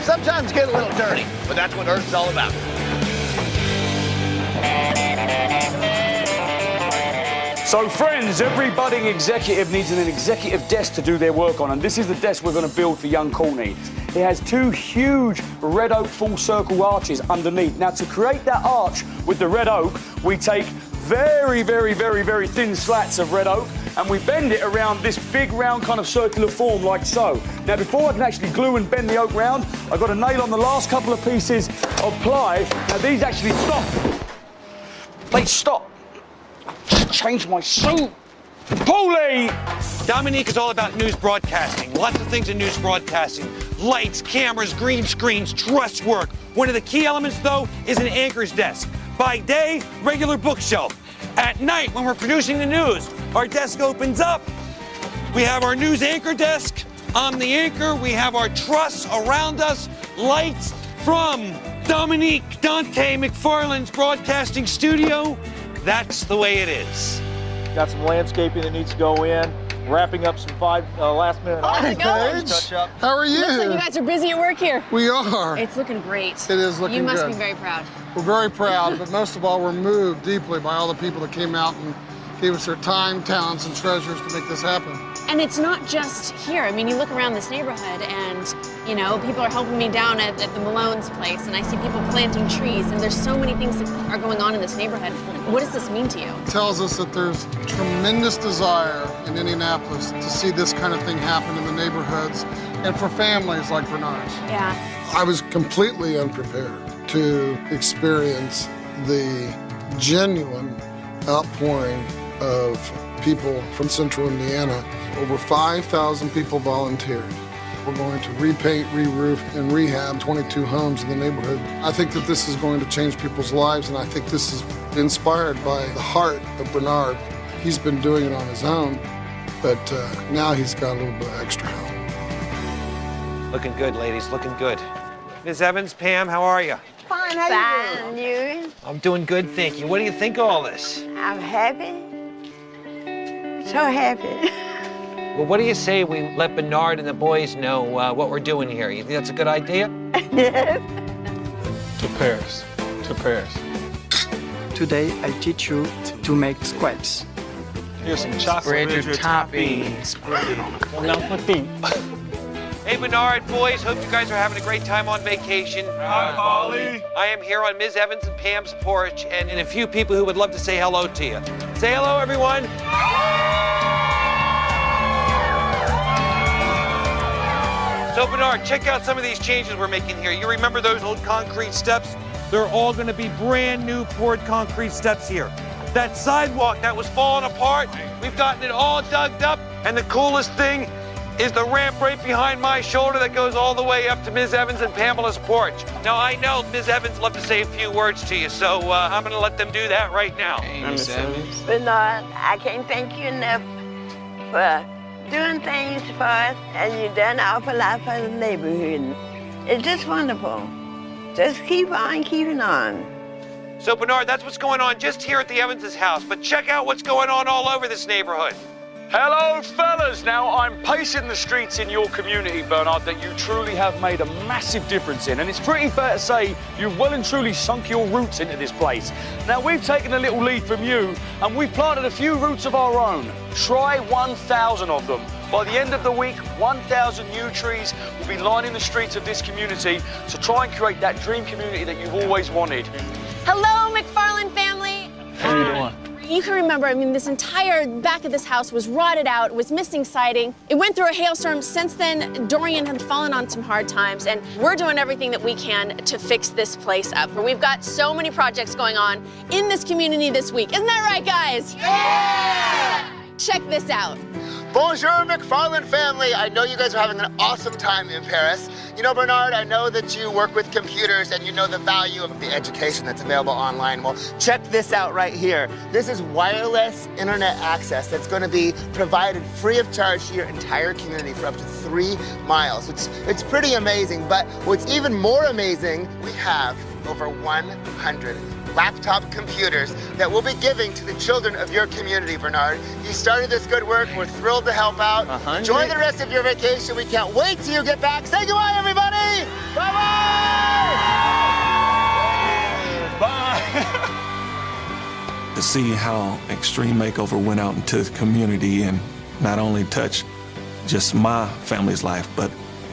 sometimes get a little dirty, but that's what Earth's all about. So friends, every budding executive needs an executive desk to do their work on, and this is the desk we're going to build for young Courtney. It has two huge red oak full circle arches underneath. Now to create that arch with the red oak, we take very, very, very, very thin slats of red oak and we bend it around this big round kind of circular form like so. Now before I can actually glue and bend the oak round, I've got to nail on the last couple of pieces of ply. Now these actually stop. They stop. Change my suit. Paulie! Dominique is all about news broadcasting. Lots of things in news broadcasting. Lights, cameras, green screens, truss work. One of the key elements, though, is an anchor's desk. By day, regular bookshelf. At night, when we're producing the news, our desk opens up. We have our news anchor desk. On the anchor, we have our truss around us. Lights from Dominique Dante McFarland's broadcasting studio. That's the way it is. Got some landscaping that needs to go in. Wrapping up some last-minute How's it going? touch up. How are you? Looks like you guys are busy at work here. We are. It's looking great. It is looking good. You must be very proud. We're very proud, but most of all, we're moved deeply by all the people that came out and gave us their time, talents, and treasures to make this happen. And it's not just here. I mean, you look around this neighborhood and, you know, people are helping me down at the Malone's place and I see people planting trees and there's so many things that are going on in this neighborhood. What does this mean to you? It tells us that there's tremendous desire in Indianapolis to see this kind of thing happen in the neighborhoods and for families like Bernard's. Yeah. I was completely unprepared to experience the genuine outpouring of people from central Indiana. Over 5,000 people volunteered. We're going to repaint, re-roof, and rehab 22 homes in the neighborhood. I think that this is going to change people's lives, and I think this is inspired by the heart of Bernard. He's been doing it on his own, but now he's got a little bit of extra help. Looking good, ladies, looking good. Ms. Evans, Pam, how are you? Fine, how you doing? I'm doing good, thank you. What do you think of all this? I'm happy. So happy. Well, what do you say we let Bernard and the boys know what we're doing here? You think that's a good idea? Yes. To Paris. To Paris. Today, I teach you to make scraps. Here's some chocolate. Spread your toppings. Spread it on the corner. Hey, Bernard, boys, hope you guys are having a great time on vacation. Hi, Polly. I am here on Ms. Evans and Pam's porch, and a few people who would love to say hello to you. Say hello, everyone. So, Bernard, check out some of these changes we're making here. You remember those old concrete steps? They're all going to be brand new poured concrete steps here. That sidewalk that was falling apart, we've gotten it all dug up, and the coolest thing is the ramp right behind my shoulder that goes all the way up to Ms. Evans and Pamela's porch. Now, I know Ms. Evans would love to say a few words to you, so I'm going to let them do that right now. Hey, Ms. Evans. Bernard, I can't thank you enough for doing things for us, and you've done an awful lot for the neighborhood. It's just wonderful. Just keep on keeping on. So, Bernard, that's what's going on just here at the Evans' house, but check out what's going on all over this neighborhood. Hello, fellas. Now, I'm pacing the streets in your community, Bernard, that you truly have made a massive difference in. And it's pretty fair to say you've well and truly sunk your roots into this place. Now, we've taken a little lead from you, and we've planted a few roots of our own. Try 1,000 of them. By the end of the week, 1,000 new trees will be lining the streets of this community to try and create that dream community that you've always wanted. Hello, McFarland family. How you doing? You can remember, I mean, this entire back of this house was rotted out, was missing siding. It went through a hailstorm. Since then, Dorian had fallen on some hard times, and we're doing everything that we can to fix this place up. We've got so many projects going on in this community this week. Isn't that right, guys? Yeah! Check this out. Bonjour, McFarland family. I know you guys are having an awesome time in Paris. You know, Bernard, I know that you work with computers and you know the value of the education that's available online. Well, check this out right here. This is wireless internet access that's going to be provided free of charge to your entire community for up to 3 miles. It's pretty amazing, but what's even more amazing, we have over 100 laptop computers that we'll be giving to the children of your community, Bernard. You started this good work. We're thrilled to help out. Enjoy the rest of your vacation. We can't wait till you get back. Say goodbye, everybody. Bye-bye. Bye. To see how Extreme Makeover went out into the community and not only touched just my family's life, but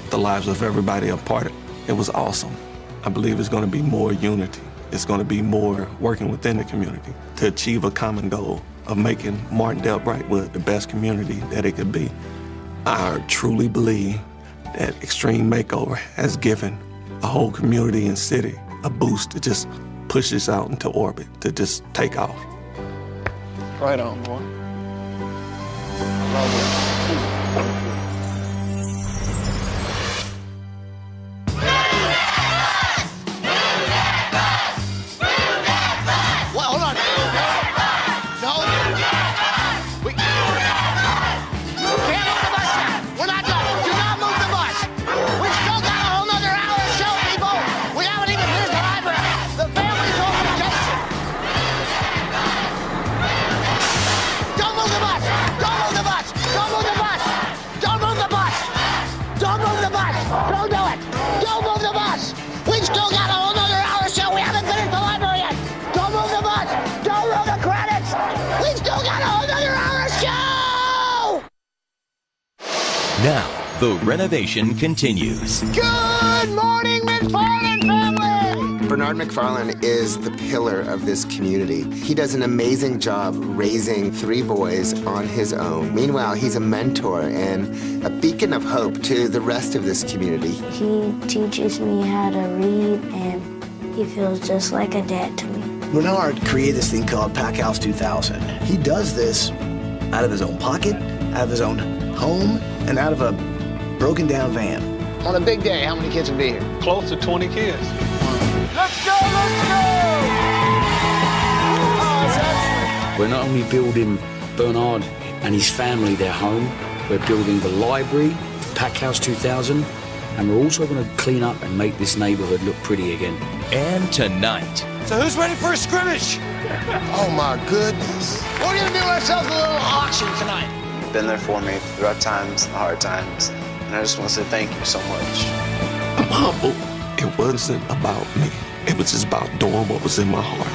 the lives of everybody a part of it, it was awesome. I believe it's going to be more unity. It's going to be more working within the community to achieve a common goal of making Martindale-Brightwood the best community that it could be. I truly believe that Extreme Makeover has given a whole community and city a boost to just push this out into orbit, to just take off. Right on, boy. I love it. Now, the renovation continues. Good morning, McFarland family! Bernard McFarland is the pillar of this community. He does an amazing job raising 3 boys on his own. Meanwhile, he's a mentor and a beacon of hope to the rest of this community. He teaches me how to read, and he feels just like a dad to me. Bernard created this thing called Pack House 2000. He does this out of his own pocket, out of his own home, and out of a broken down van. On a big day, how many kids will be here? Close to 20 kids. Let's go, let's go! Oh, that's excellent. We're not only building Bernard and his family their home, we're building the library, Pack House 2000, and we're also going to clean up and make this neighborhood look pretty again. And tonight. So who's ready for a scrimmage? Oh my goodness. We're going to do ourselves a little auction tonight. You've been there for me through our times, the hard times, and I just want to say thank you so much. I'm humble. It wasn't about me. It was just about doing what was in my heart.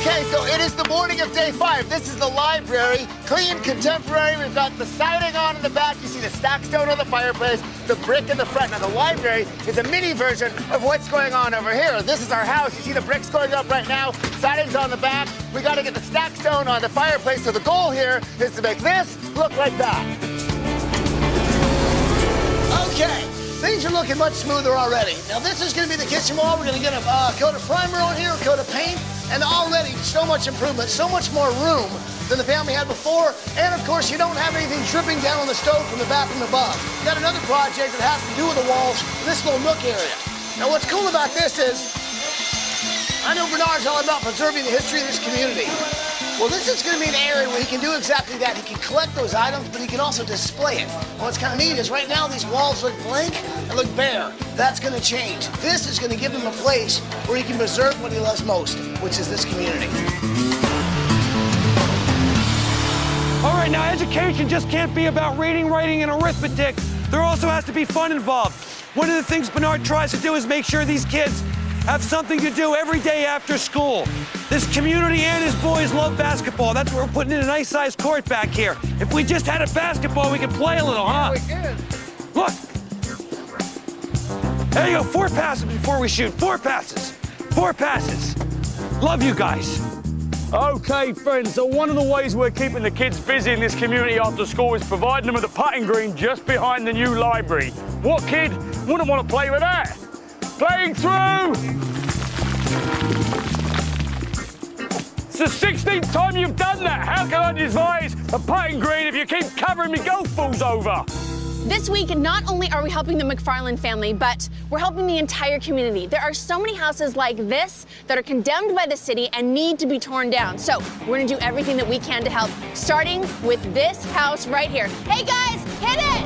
Okay, so it is the morning of day 5. This is the library, clean, contemporary. We've got the siding on in the back. You see the stack stone on the fireplace, the brick in the front. Now, the library is a mini version of what's going on over here. This is our house. You see the bricks going up right now. Siding's on the back. We got to get the stack stone on the fireplace. So the goal here is to make this look like that. Okay, things are looking much smoother already. Now, this is going to be the kitchen wall. We're going to get a coat of primer on here, a coat of paint. And already so much improvement, so much more room than the family had before. And of course, you don't have anything dripping down on the stove from the bathroom above. We've got another project that has to do with the walls, this little nook area. Now, what's cool about this is, I know Bernard's all about preserving the history of this community. Well, this is going to be an area where he can do exactly that. He can collect those items, but he can also display it. And what's kind of neat is right now these walls look blank and look bare. That's going to change. This is going to give him a place where he can preserve what he loves most, which is this community. All right, now education just can't be about reading, writing, and arithmetic. There also has to be fun involved. One of the things Bernard tries to do is make sure these kids have something to do every day after school. This community and his boys love basketball. That's why we're putting in a nice-sized court back here. If we just had a basketball, we could play a little, huh? Yeah, we can. Look. There you go, 4 passes before we shoot. 4 passes. 4 passes. Love you guys. Okay, friends, so one of the ways we're keeping the kids busy in this community after school is providing them with a putting green just behind the new library. What kid wouldn't want to play with that? Playing through! It's the 16th time you've done that. How can I devise a putting green if you keep covering me golf balls over? This week, not only are we helping the McFarland family, but we're helping the entire community. There are so many houses like this that are condemned by the city and need to be torn down. So we're gonna do everything that we can to help, starting with this house right here. Hey guys, hit it!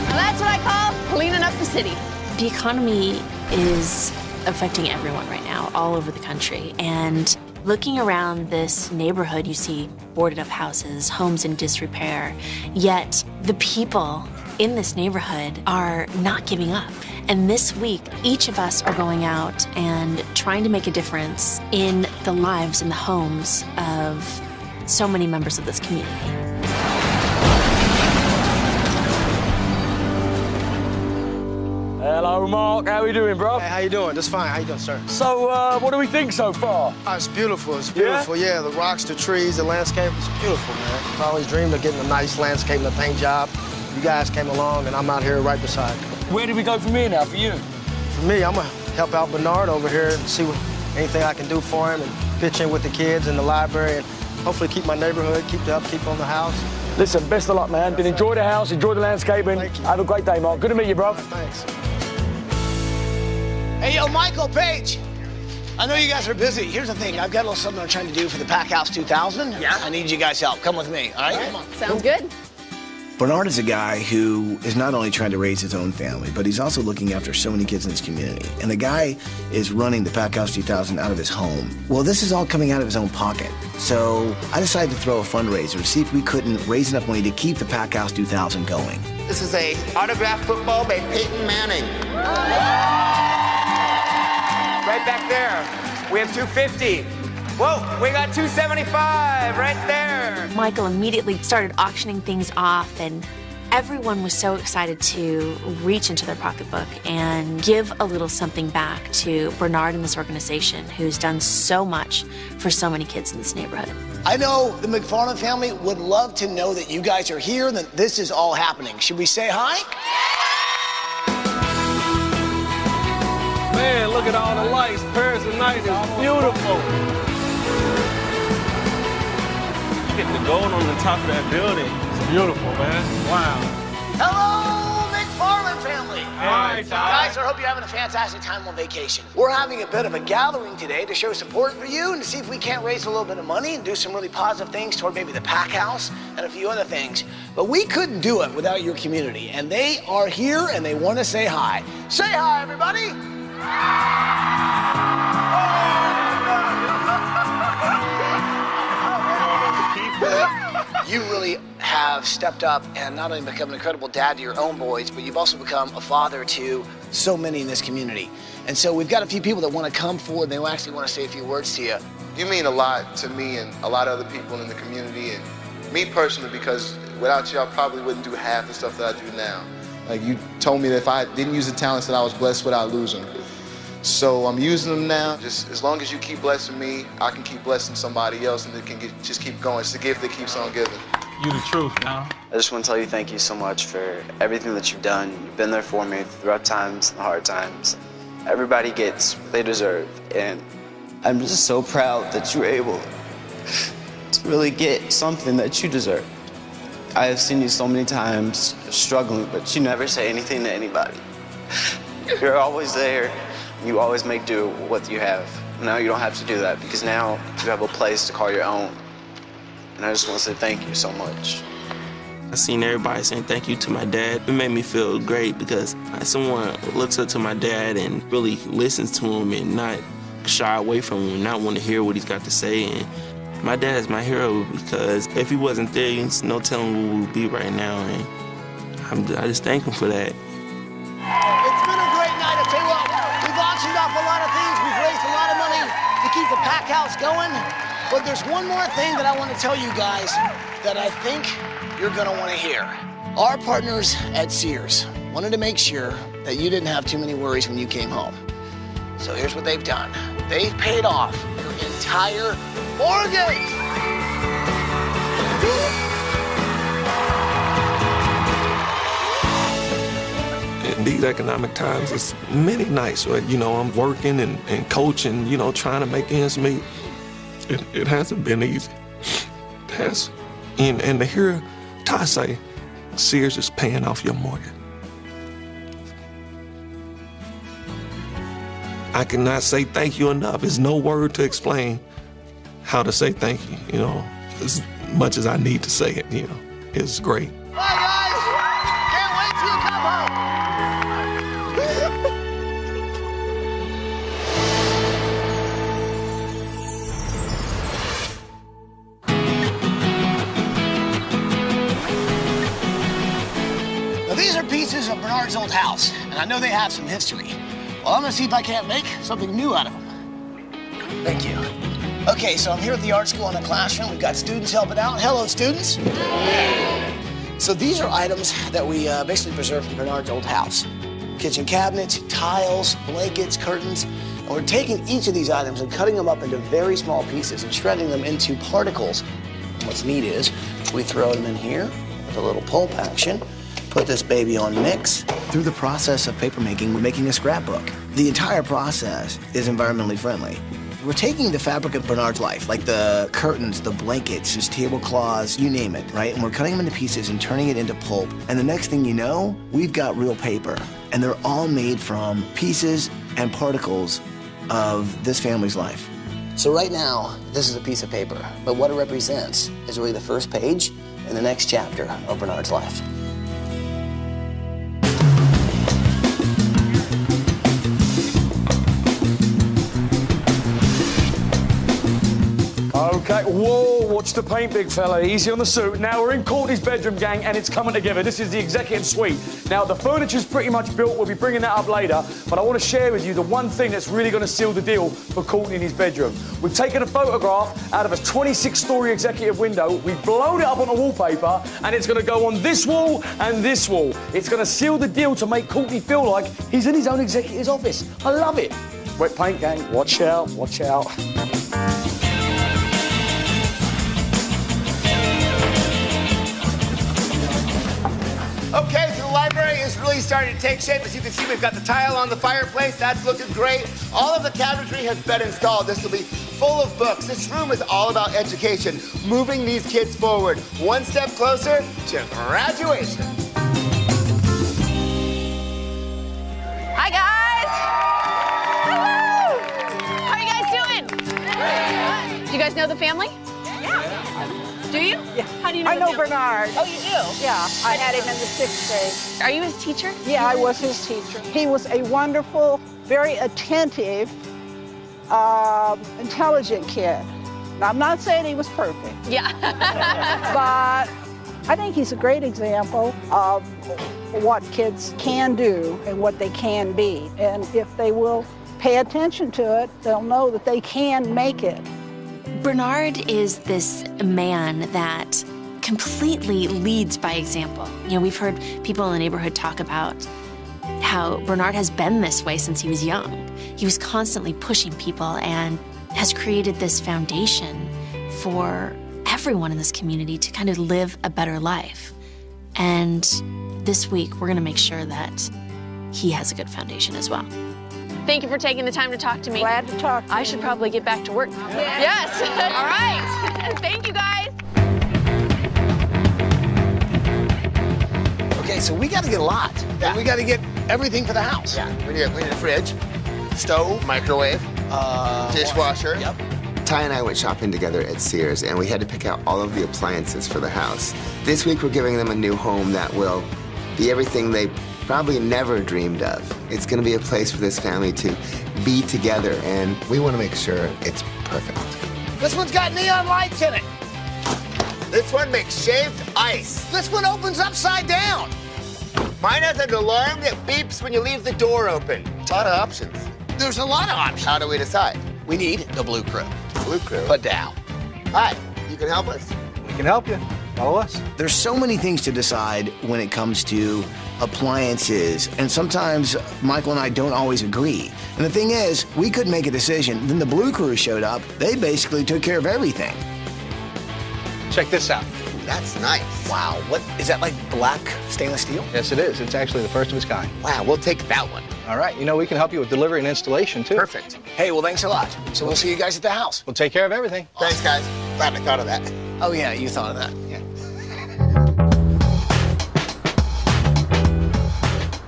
And that's what I call cleaning up the city. The economy is affecting everyone right now, all over the country. And looking around this neighborhood, you see boarded up houses, homes in disrepair, yet the people in this neighborhood are not giving up. And this week, each of us are going out and trying to make a difference in the lives and the homes of so many members of this community. Hello, Mark. How are you doing, bro? Hey, how you doing? Just fine. How you doing, sir? So, what do we think so far? Oh, it's beautiful. It's beautiful. Yeah, the rocks, the trees, the landscape. It's beautiful, man. I've always dreamed of getting a nice landscape and a paint job. You guys came along, and I'm out here right beside you. Where do we go from here now for you? For me, I'm gonna help out Bernard over here and see anything I can do for him and pitch in with the kids in the library and hopefully keep my neighborhood, keep the upkeep on the house. Listen, best of luck, man. Then enjoy the house, enjoy the landscaping. Have a great day, Mark. Good to meet you, bro. Thanks. Hey, yo, Michael, Paige. I know you guys are busy. Here's the thing. I've got a little something I'm trying to do for the Pack House 2000. Yeah. I need you guys' help. Come with me, all right? Come on. Sounds good. Bernard is a guy who is not only trying to raise his own family, but he's also looking after so many kids in his community. And the guy is running the Pack House 2000 out of his home. Well, this is all coming out of his own pocket. So I decided to throw a fundraiser to see if we couldn't raise enough money to keep the Pack House 2000 going. This is a autographed football by Peyton Manning. Right back there. We have 250. Whoa, we got 275 right there. Michael immediately started auctioning things off, and everyone was so excited to reach into their pocketbook and give a little something back to Bernard and this organization who's done so much for so many kids in this neighborhood. I know the McFarland family would love to know that you guys are here and that this is all happening. Should we say hi? Man, look at all the lights. Paris tonight is beautiful. Look at the gold on the top of that building. It's beautiful, man. Wow. Hello, McFarland family. Hi, Ty. Guys, I hope you're having a fantastic time on vacation. We're having a bit of a gathering today to show support for you and to see if we can't raise a little bit of money and do some really positive things toward maybe the Pack House and a few other things. But we couldn't do it without your community, and they are here and they want to say hi. Say hi, everybody. You really have stepped up and not only become an incredible dad to your own boys, but you've also become a father to so many in this community. And so we've got a few people that want to come forward and they actually want to say a few words to you. You mean a lot to me and a lot of other people in the community and me personally, because without you, I probably wouldn't do half the stuff that I do now. Like, you told me that if I didn't use the talents that I was blessed with, I'd lose them. So I'm using them now. Just as long as you keep blessing me, I can keep blessing somebody else, and it can just keep going. It's the gift that keeps on giving. You the truth, now. I just want to tell you thank you so much for everything that you've done. You've been there for me through rough times and hard times. Everybody gets what they deserve, and I'm just so proud that you were able to really get something that you deserve. I have seen you so many times struggling, but you never say anything to anybody. You're always there. You always make do with what you have. Now you don't have to do that because now you have a place to call your own. And I just want to say thank you so much. I seen everybody saying thank you to my dad. It made me feel great because someone looks up to my dad and really listens to him and not shy away from him and not want to hear what he's got to say. And My dad is my hero because if he wasn't there, there's no telling where we would be right now, and I just thank him for that. It's been a great night. I tell you what, we've auctioned off a lot of things. We've raised a lot of money to keep the pack house going. But there's one more thing that I want to tell you guys that I think you're going to want to hear. Our partners at Sears wanted to make sure that you didn't have too many worries when you came home. So here's what they've done. They've paid off your entire mortgage. In these economic times, it's many nights where, I'm working and coaching, trying to make ends meet. It hasn't been easy. It has. And to hear Ty say, Sears is paying off your mortgage. I cannot say thank you enough. There's no word to explain how to say thank you, as much as I need to say it, It's great. Bye, guys. Can't wait till you come home. Now, these are pieces of Bernard's old house, and I know they have some history. Well, I'm gonna see if I can't make something new out of them. Thank you. Okay, so I'm here at the art school in a classroom. We've got students helping out. Hello, students. So these are items that we basically preserved from Bernard's old house. Kitchen cabinets, tiles, blankets, curtains. And we're taking each of these items and cutting them up into very small pieces and shredding them into particles. And what's neat is we throw them in here with a little pulp action, put this baby on mix. Through the process of paper making, we're making a scrapbook. The entire process is environmentally friendly. We're taking the fabric of Bernard's life, like the curtains, the blankets, his tablecloths, you name it, right? And we're cutting them into pieces and turning it into pulp. And the next thing you know, we've got real paper. And they're all made from pieces and particles of this family's life. So right now, this is a piece of paper, but what it represents is really the first page in the next chapter of Bernard's life. Okay, whoa, watch the paint, big fella. Easy on the suit. Now we're in Courtney's bedroom, gang, and it's coming together. This is the executive suite. Now, the furniture's pretty much built. We'll be bringing that up later. But I want to share with you the one thing that's really going to seal the deal for Courtney in his bedroom. We've taken a photograph out of a 26-story executive window. We've blown it up on the wallpaper, and it's going to go on this wall and this wall. It's going to seal the deal to make Courtney feel like he's in his own executive's office. I love it. Wet paint, gang. Watch out, watch out. Okay, so the library is really starting to take shape. As you can see, we've got the tile on the fireplace. That's looking great. All of the cabinetry has been installed. This will be full of books. This room is all about education, moving these kids forward, one step closer to graduation. Hi, guys. Hello. How are you guys doing? Do you guys know the family? Yeah. Do you? Yeah. How do you know I know family? Bernard. Oh, you do? Yeah, I had him in the 6th grade. Are you his teacher? Yeah, I was his teacher. He was a wonderful, very attentive, intelligent kid. Now, I'm not saying he was perfect. Yeah. But I think he's a great example of what kids can do and what they can be. And if they will pay attention to it, they'll know that they can make it. Bernard is this man that completely leads by example. You know, we've heard people in the neighborhood talk about how Bernard has been this way since he was young. He was constantly pushing people and has created this foundation for everyone in this community to kind of live a better life. And this week, we're gonna make sure that he has a good foundation as well. Thank you for taking the time to talk to me. Glad to talk to you. I should probably get back to work. Yes. All right. Thank you, guys. Okay, so we got to get a lot. Yeah. We got to get everything for the house. Yeah, we need a fridge, stove, microwave, dishwasher. Yep. Ty and I went shopping together at Sears, and we had to pick out all of the appliances for the house. This week, we're giving them a new home that will be everything they probably never dreamed of. It's gonna be a place for this family to be together, and we wanna make sure it's perfect. This one's got neon lights in it. This one makes shaved ice. This one opens upside down. Mine has an alarm that beeps when you leave the door open. A lot of options. There's a lot of options. How do we decide? We need the Blue Crew. Blue Crew? Padow. Hi, you can help us? We can help you. Follow us. There's so many things to decide when it comes to appliances, and sometimes Michael and I don't always agree. And the thing is, we couldn't make a decision. Then the Blue Crew showed up. They basically took care of everything. Check this out. That's nice. Wow, what is that, like black stainless steel? Yes, it is. It's actually the first of its kind. Wow, we'll take that one. All right. You know, we can help you with delivery and installation, too. Perfect. Hey, well, thanks a lot. So we'll see you guys at the house. We'll take care of everything. Thanks, guys. Glad I thought of that. Oh, yeah, you thought of that. Yeah.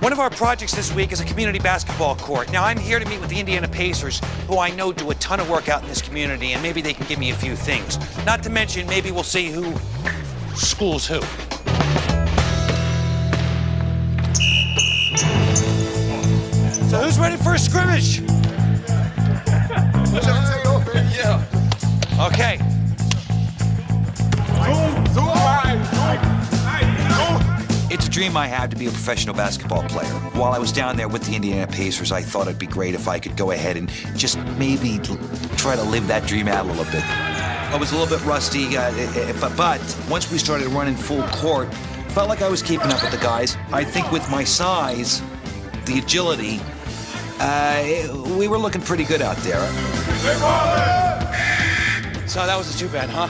One of our projects this week is a community basketball court. Now, I'm here to meet with the Indiana Pacers, who I know do a ton of work out in this community, and maybe they can give me a few things. Not to mention, maybe we'll see who schools who. So who's ready for a scrimmage? Yeah. Okay. It's a dream I had to be a professional basketball player. While I was down there with the Indiana Pacers, I thought it'd be great if I could go ahead and just maybe try to live that dream out a little bit. I was a little bit rusty, but once we started running full court, felt like I was keeping up with the guys. I think with my size, the agility, we were looking pretty good out there. So that wasn't too bad, huh?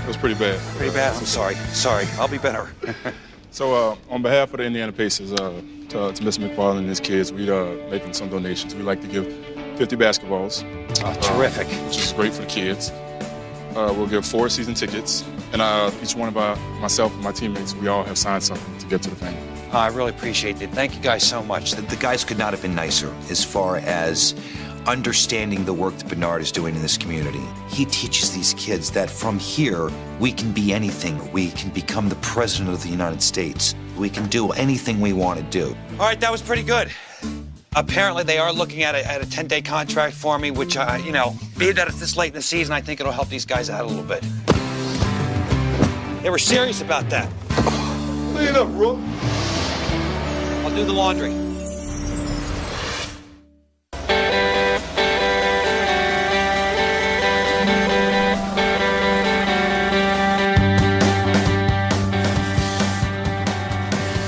It was pretty bad. Pretty bad? I'm sorry. Sorry. I'll be better. So on behalf of the Indiana Pacers, to Mr. McFarland and his kids, we're making some donations. We'd like to give 50 basketballs. Terrific. Which is great for the kids. We'll give 4 season tickets. And each one of myself and my teammates, we all have signed something to give to the family. I really appreciate it. Thank you guys so much. The guys could not have been nicer as far as understanding the work that Bernard is doing in this community. He teaches these kids that from here, we can be anything. We can become the president of the United States. We can do anything we want to do. All right, that was pretty good. Apparently, they are looking at a 10-day contract for me, which, you know, being that it's this late in the season, I think it'll help these guys out a little bit. They were serious about that. Clean it up, bro. I'll do the laundry.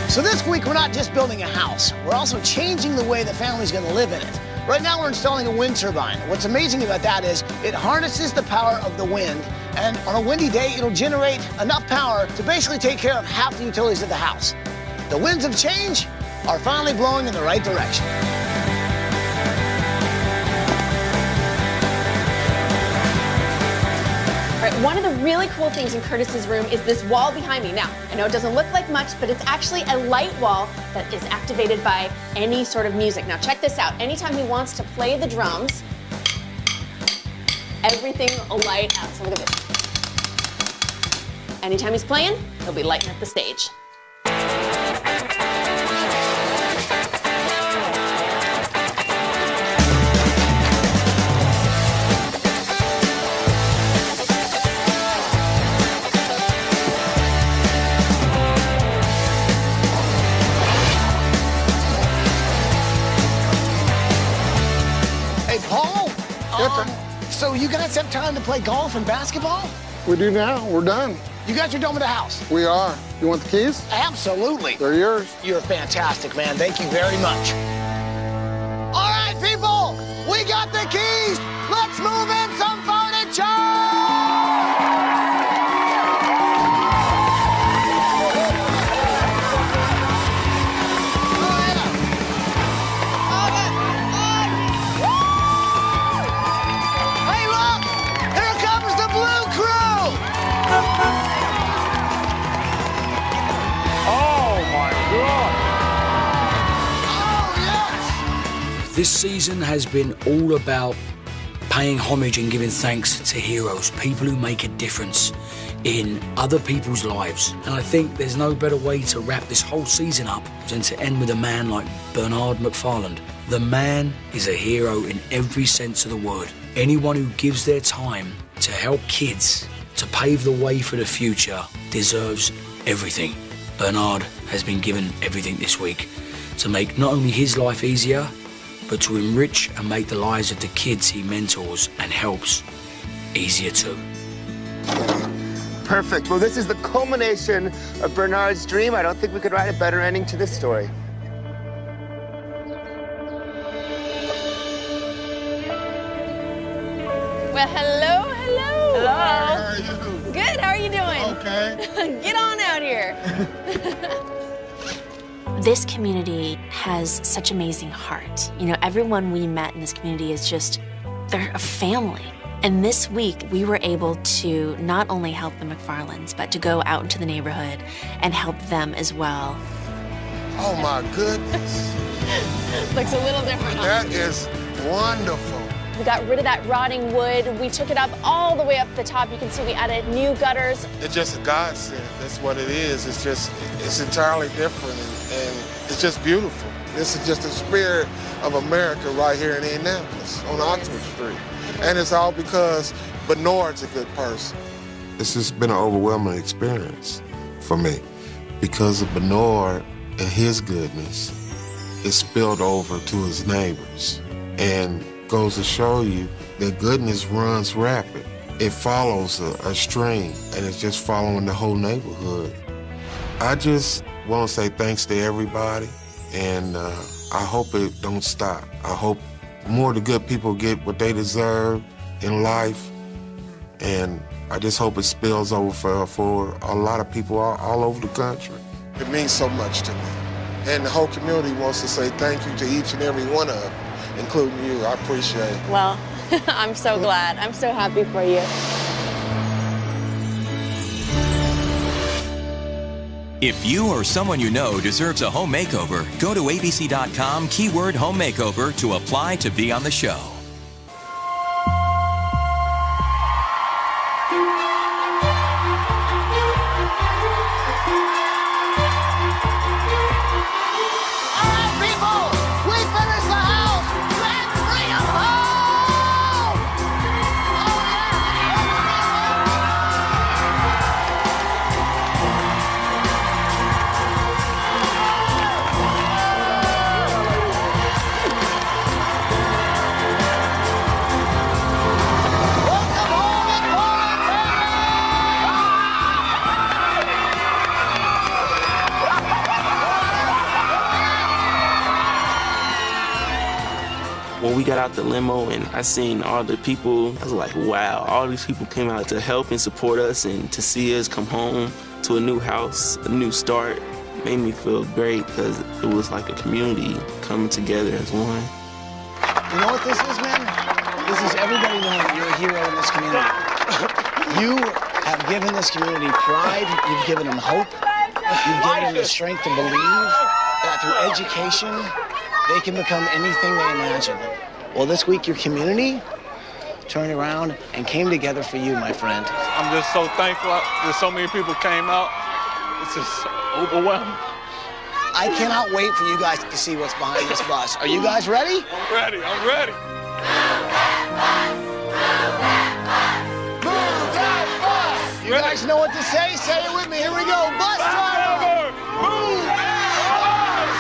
So this week, we're not just building a house. We're also changing the way the family's going to live in it. Right now, we're installing a wind turbine. What's amazing about that is it harnesses the power of the wind, and on a windy day, it'll generate enough power to basically take care of half the utilities of the house. The winds of change are finally blowing in the right direction. All right, one of the really cool things in Curtis's room is this wall behind me. Now, I know it doesn't look like much, but it's actually a light wall that is activated by any sort of music. Now, check this out. Anytime he wants to play the drums, everything will light up. So look at this. Anytime he's playing, he'll be lighting up the stage. So you guys have time to play golf and basketball? We do now. We're done. You guys are done with the house? We are. You want the keys? Absolutely. They're yours. You're fantastic, man. Thank you very much. All right, people, we got the keys. Let's move in some furniture. This season has been all about paying homage and giving thanks to heroes, people who make a difference in other people's lives. And I think there's no better way to wrap this whole season up than to end with a man like Bernard McFarland. The man is a hero in every sense of the word. Anyone who gives their time to help kids, to pave the way for the future, deserves everything. Bernard has been given everything this week to make not only his life easier, but to enrich and make the lives of the kids he mentors and helps easier too. Perfect. Well, this is the culmination of Bernard's dream. I don't think we could write a better ending to this story. Well, hello. Hello. How are you? Good, how are you doing? Okay. Get on out here. This community has such amazing heart. You know, everyone we met in this community is just, they're a family. And this week, we were able to not only help the McFarlands, but to go out into the neighborhood and help them as well. Oh my goodness. Looks a little different. That is wonderful. We got rid of that rotting wood. We took it up all the way up the top. You can see we added new gutters. It's just a godsend. That's what it is. It's entirely different, and it's just beautiful. This is just the spirit of America right here in Indianapolis on Oxford Street. And it's all because Bernard's a good person. This has been an overwhelming experience for me because of Bernard and his goodness. It spilled over to his neighbors and goes to show you that goodness runs rapid. It follows a stream, and it's just following the whole neighborhood. I just want to say thanks to everybody, and I hope it don't stop. I hope more of the good people get what they deserve in life, and I just hope it spills over for a lot of people all over the country. It means so much to me. And the whole community wants to say thank you to each and every one of them, including you. I appreciate it. Well, I'm so glad. I'm so happy for you. If you or someone you know deserves a home makeover, go to abc.com, keyword home makeover to apply to be on the show. When we got out the limo and I seen all the people, I was like, wow, all these people came out to help and support us and to see us come home to a new house, a new start. It made me feel great because it was like a community coming together as one. You know what this is, man? This is everybody knowing that you're a hero in this community. You have given this community pride. You've given them hope. You've given them the strength to believe that through education, they can become anything they imagine. Well, this week, your community turned around and came together for you, my friend. I'm just so thankful that so many people came out. It's just overwhelming. I cannot wait for you guys to see what's behind this bus. Are you guys ready? I'm ready. I'm ready. Move that bus! You guys know what to say? Say it with me. Here we go. Bus driver! Move that bus!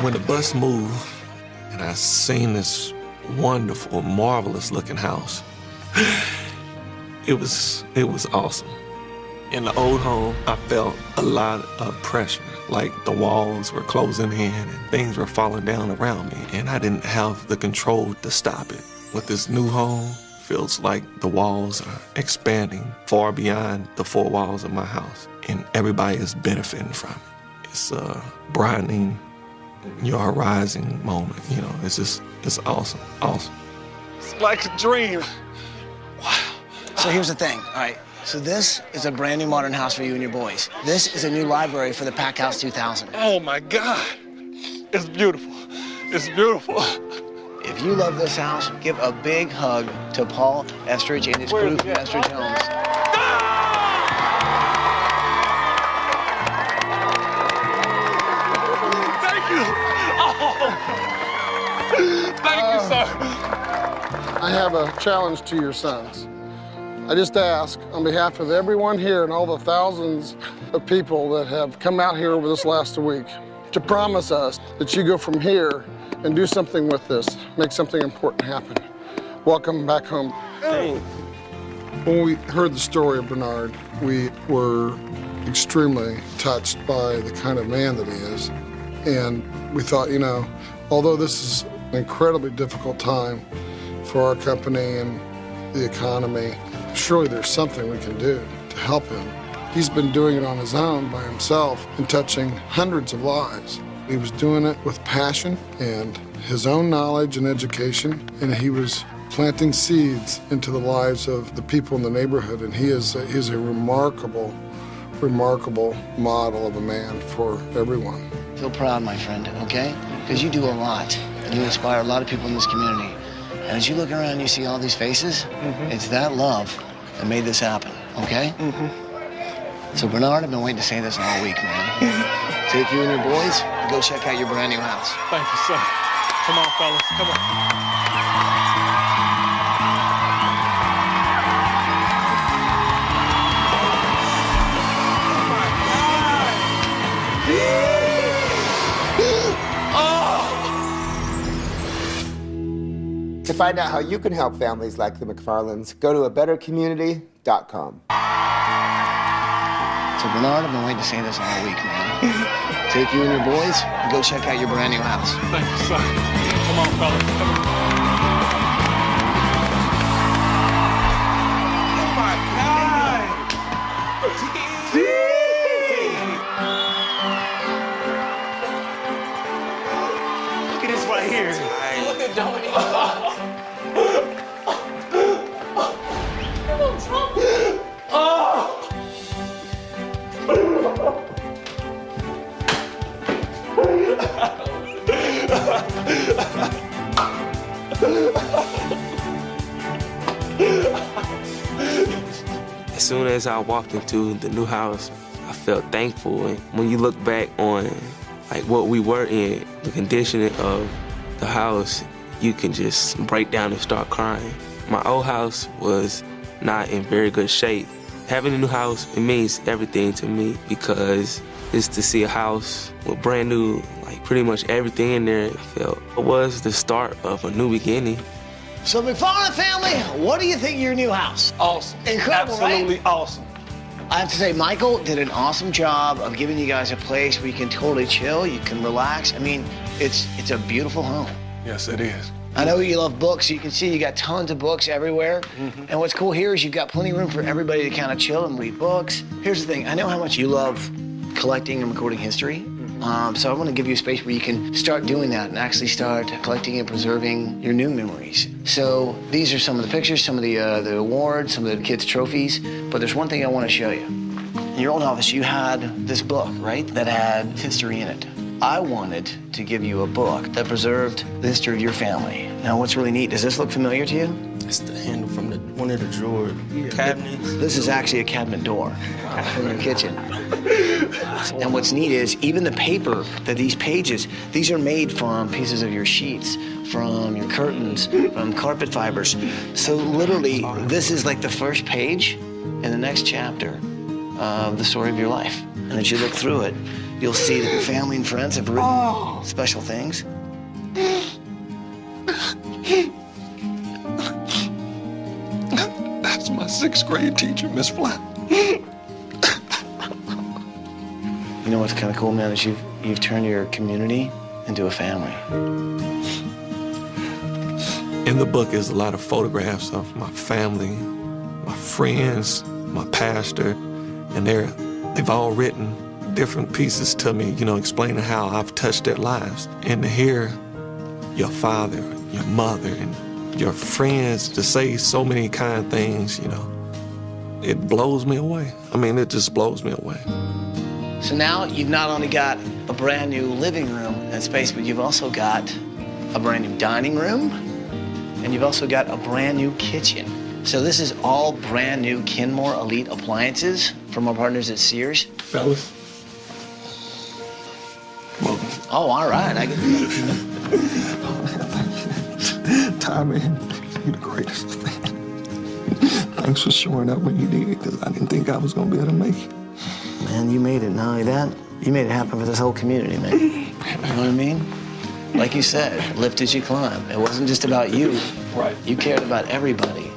When the bus moved and I seen this wonderful, marvelous looking house, it was awesome. In the old home, I felt a lot of pressure, like the walls were closing in and things were falling down around me, and I didn't have the control to stop it. With this new home, feels like the walls are expanding far beyond the four walls of my house, and everybody is benefiting from it. It's a broadening your horizon moment, you know. It's awesome, awesome. It's like a dream. So here's the thing, all right. So this is a brand new modern house for you and your boys. This is a new library for the Pack House 2000. Oh my God, it's beautiful. It's beautiful. If you love this house, give a big hug to Paul Estridge and his crew from Estridge Homes. Thank you. Oh. Thank you, sir. I have a challenge to your sons. I just ask, on behalf of everyone here and all the thousands of people that have come out here over this last week, to promise us that you go from here and do something with this, make something important happen. Welcome back home. When we heard the story of Bernard, we were extremely touched by the kind of man that he is. And we thought, you know, although this is an incredibly difficult time for our company and the economy, surely there's something we can do to help him. He's been doing it on his own by himself and touching hundreds of lives. He was doing it with passion and his own knowledge and education, and he was planting seeds into the lives of the people in the neighborhood, and he is a remarkable, remarkable model of a man for everyone. Feel proud, my friend, okay? Because you do a lot, and you inspire a lot of people in this community. And as you look around and you see all these faces, it's that love that made this happen, okay? So Bernard, I've been waiting to say this all week, man. Take you and your boys and go check out your brand new house. Thank you, sir. Come on, fellas, come on. To find out how you can help families like the McFarlands, go to abettercommunity.com. So Bernard, I've been waiting to say this all week, man. Take you and your boys and go check out your brand new house. Thank you, sir. Come on, fellas, come on. Oh my God! Look at this right here. Look at Dominique. As soon as I walked into the new house, I felt thankful. And when you look back on like what we were in, the conditioning of the house, you can just break down and start crying. My old house was not in very good shape. Having a new house, it means everything to me because it's to see a house with brand new, like pretty much everything in there. I felt it was the start of a new beginning. So McFarland family, what do you think of your new house? Awesome. Incredible, Absolutely right? Awesome. I have to say, Michael did an awesome job of giving you guys a place where you can totally chill, you can relax. I mean, it's a beautiful home. Yes, it is. I know you love books. You can see you got tons of books everywhere. And what's cool here is you've got plenty of room for everybody to kind of chill and read books. Here's the thing. I know how much you love collecting and recording history. So I want to give you a space where you can start doing that and actually start collecting and preserving your new memories. So these are some of the pictures, some of the awards, some of the kids' trophies. But there's one thing I want to show you. In your old office, you had this book, right, that had history in it. I wanted to give you a book that preserved the history of your family. Now, what's really neat, does this look familiar to you? It's the handle from one of the drawer cabinets. This is actually a cabinet door from your kitchen. And what's neat is even the paper that these pages, these are made from pieces of your sheets, from your curtains, from carpet fibers. So literally, this is like the first page in the next chapter of the story of your life. And as you look through it, you'll see that your family and friends have written special things. That's my 6th grade teacher, Miss Flat. You know what's kind of cool, man, is you've turned your community into a family. In the book is a lot of photographs of my family, my friends, my pastor, and they've all written different pieces to me, you know, explaining how I've touched their lives. And to hear your father, your mother, and your friends to say so many kind things, you know, it blows me away. I mean, it just blows me away. So now you've not only got a brand new living room and space, but you've also got a brand new dining room, and you've also got a brand new kitchen. So this is all brand new Kenmore Elite appliances from our partners at Sears. Fellas. Oh, all right, I get it. Ty, man, you're the greatest. Thanks for showing up when you did, because I didn't think I was going to be able to make it. Man, you made it. Not only that, you made it happen for this whole community, man. You know what I mean? Like you said, lift as you climb. It wasn't just about you. Right. You cared about everybody.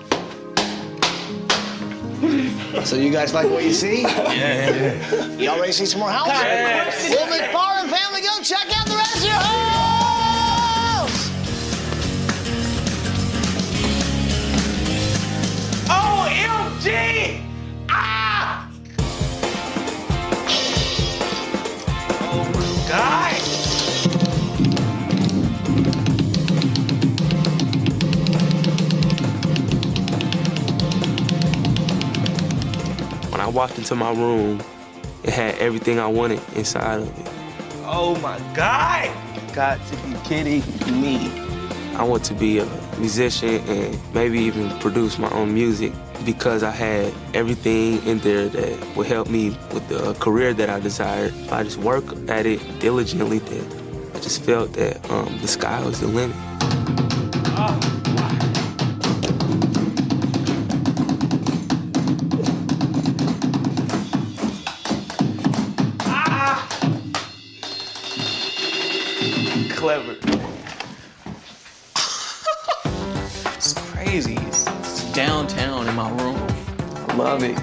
So you guys like what you see? Yeah. Y'all ready to see some more houses? Yes. Will McFarland family go check out the rest of your house? OMG! Ah! Oh my God! When I walked into my room, it had everything I wanted inside of it. Oh my God! Got to be kidding me. I want to be a musician and maybe even produce my own music because I had everything in there that would help me with the career that I desired. If I just work at it diligently, then I just felt that the sky was the limit. Clever. It's crazy. It's downtown in my room. I love it.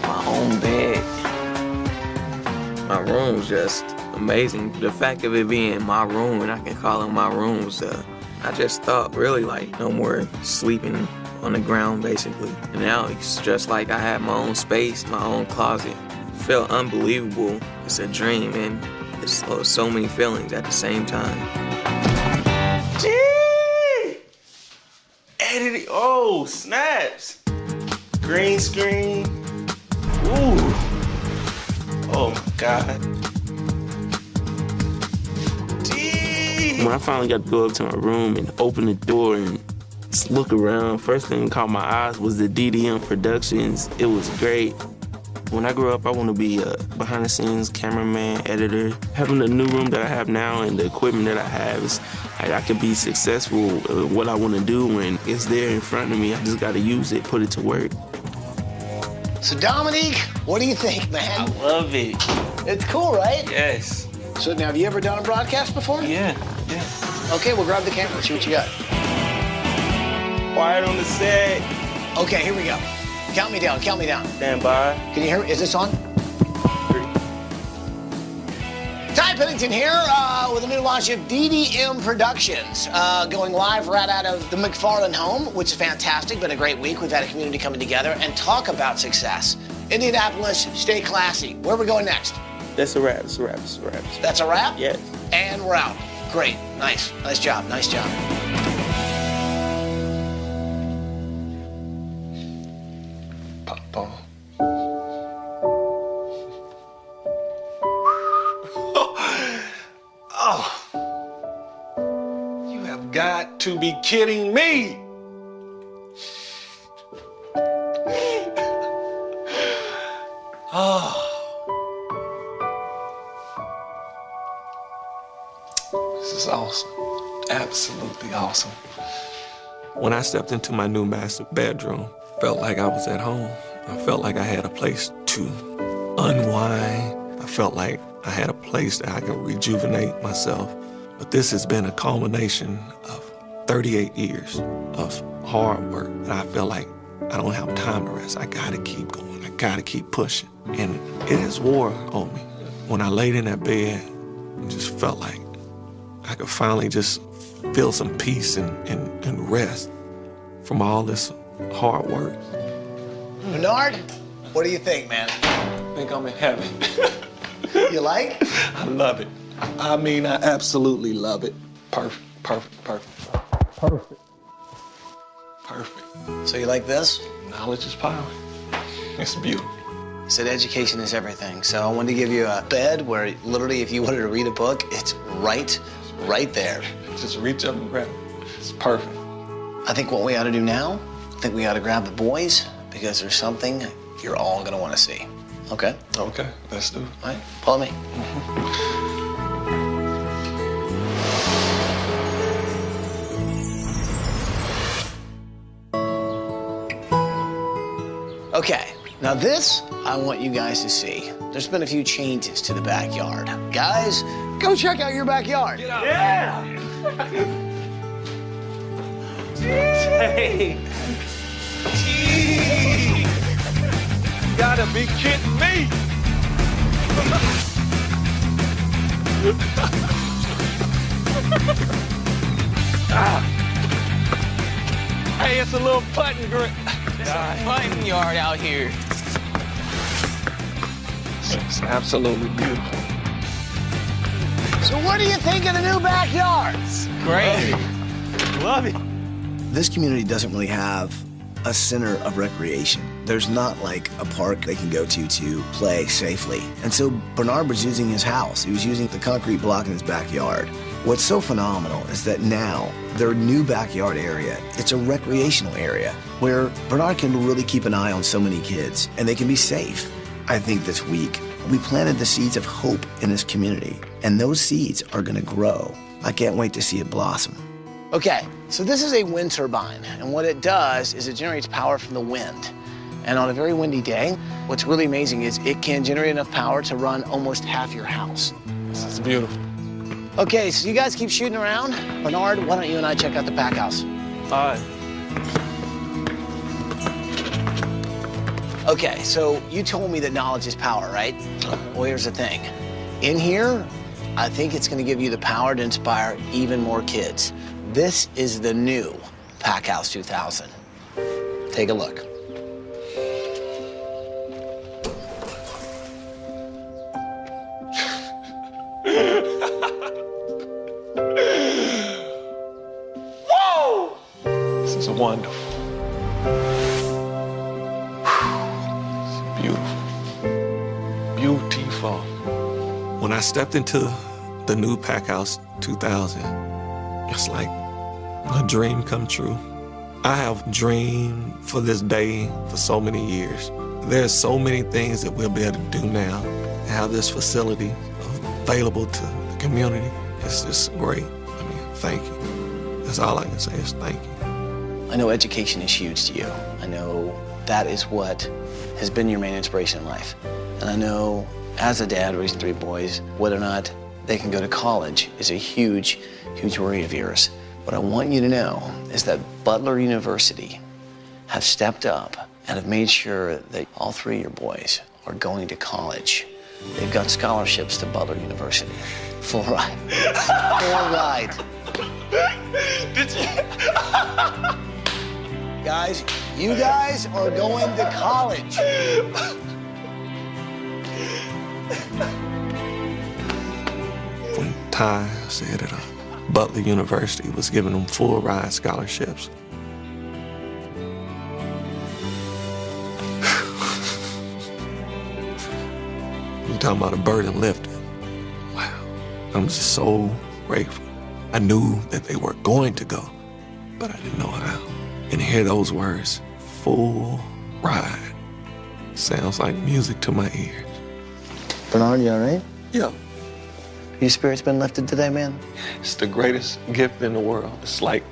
My own bed. My room's just amazing. The fact of it being my room and I can call it my room was, I just thought really like no more sleeping on the ground basically. And now it's just like I have my own space, my own closet. It felt unbelievable. It's a dream and it's so many feelings at the same time. Gee! Editing. Oh, snaps. Green screen. Ooh. Oh my God. Gee! When I finally got to go up to my room and open the door and just look around, first thing that caught my eyes was the DDM Productions. It was great. When I grow up, I want to be a behind-the-scenes cameraman, editor. Having the new room that I have now and the equipment that I have is I can be successful at what I want to do when it's there in front of me. I just got to use it, put it to work. So Dominique, what do you think, man? I love it. It's cool, right? Yes. So now, have you ever done a broadcast before? Yeah. Okay, well, grab the camera. See what you got. Quiet on the set. Okay, here we go. Count me down, count me down. Stand by. Can you hear me? Is this on? 3. Ty Pennington here with a new launch of DDM Productions, going live right out of the McFarland home, which is fantastic. Been a great week. We've had a community coming together and talk about success. Indianapolis, stay classy. Where are we going next? That's a wrap, that's a wrap, that's a wrap. That's a wrap? Yes. And we're out. Great, nice. Nice job, nice job. Papa. Oh. You have got to be kidding me. Oh. This is awesome. Absolutely awesome. When I stepped into my new master bedroom, felt like I was at home. I felt like I had a place to unwind. I felt like I had a place that I could rejuvenate myself. But this has been a culmination of 38 years of hard work. And I feel like I don't have time to rest. I gotta keep going. I gotta keep pushing. And it has wore on me. When I laid in that bed, I just felt like I could finally just feel some peace and rest from all this hard work. Bernard, what do you think, man? I think I'm in heaven. You like? I love it. I mean, I absolutely love it. Perfect, perfect, perfect. Perfect. Perfect. So you like this? Knowledge is power. It's beautiful. You said education is everything, so I wanted to give you a bed where literally if you wanted to read a book, it's right there. Just reach up and grab it. It's perfect. I think what we ought to do now, I think we ought to grab the boys because there's something you're all gonna want to see. Okay? Okay, let's do it. All right, follow me. Okay, now this I want you guys to see. There's been a few changes to the backyard. Guys, go check out your backyard. Yeah! Hey! You gotta be kidding me! Hey, it's a little putting grip. It's a putting yard out here. It's absolutely beautiful. So what do you think of the new backyard? Great. Love it. This community doesn't really have a center of recreation. There's not like a park they can go to play safely. And so Bernard was using his house. He was using the concrete block in his backyard. What's so phenomenal is that now their new backyard area, it's a recreational area where Bernard can really keep an eye on so many kids and they can be safe. I think this week we planted the seeds of hope in this community and those seeds are gonna grow. I can't wait to see it blossom. Okay, so this is a wind turbine, and what it does is it generates power from the wind. And on a very windy day, what's really amazing is it can generate enough power to run almost half your house. This is beautiful. Okay, so you guys keep shooting around. Bernard, why don't you and I check out the pack house? All right. Okay, so you told me that knowledge is power, right? Well, here's the thing. In here, I think it's gonna give you the power to inspire even more kids. This is the new Pack House 2000. Take a look. Whoa! This is wonderful. It's beautiful. Beautiful. When I stepped into the new Pack House 2000, it's like a dream come true. I have dreamed for this day for so many years. There's so many things that we'll be able to do now. Have this facility available to the community. It's just great. I mean, thank you. That's all I can say is thank you. I know education is huge to you. I know that is what has been your main inspiration in life. And I know as a dad raising 3 boys, whether or not they can go to college is a huge, huge worry of yours. What I want you to know is that Butler University have stepped up and have made sure that all 3 of your boys are going to college. They've got scholarships to Butler University. Full ride. Full ride. Did you? Guys, you guys are going to college. When Ty said that Butler University was giving them full ride scholarships, you talking about a burden lifted. Wow. I'm just so grateful. I knew that they were going to go, but I didn't know how. And hear those words, full ride, sounds like music to my ears. Bernard, you all right? Yeah. Your spirit's been lifted today, man? It's the greatest gift in the world. It's like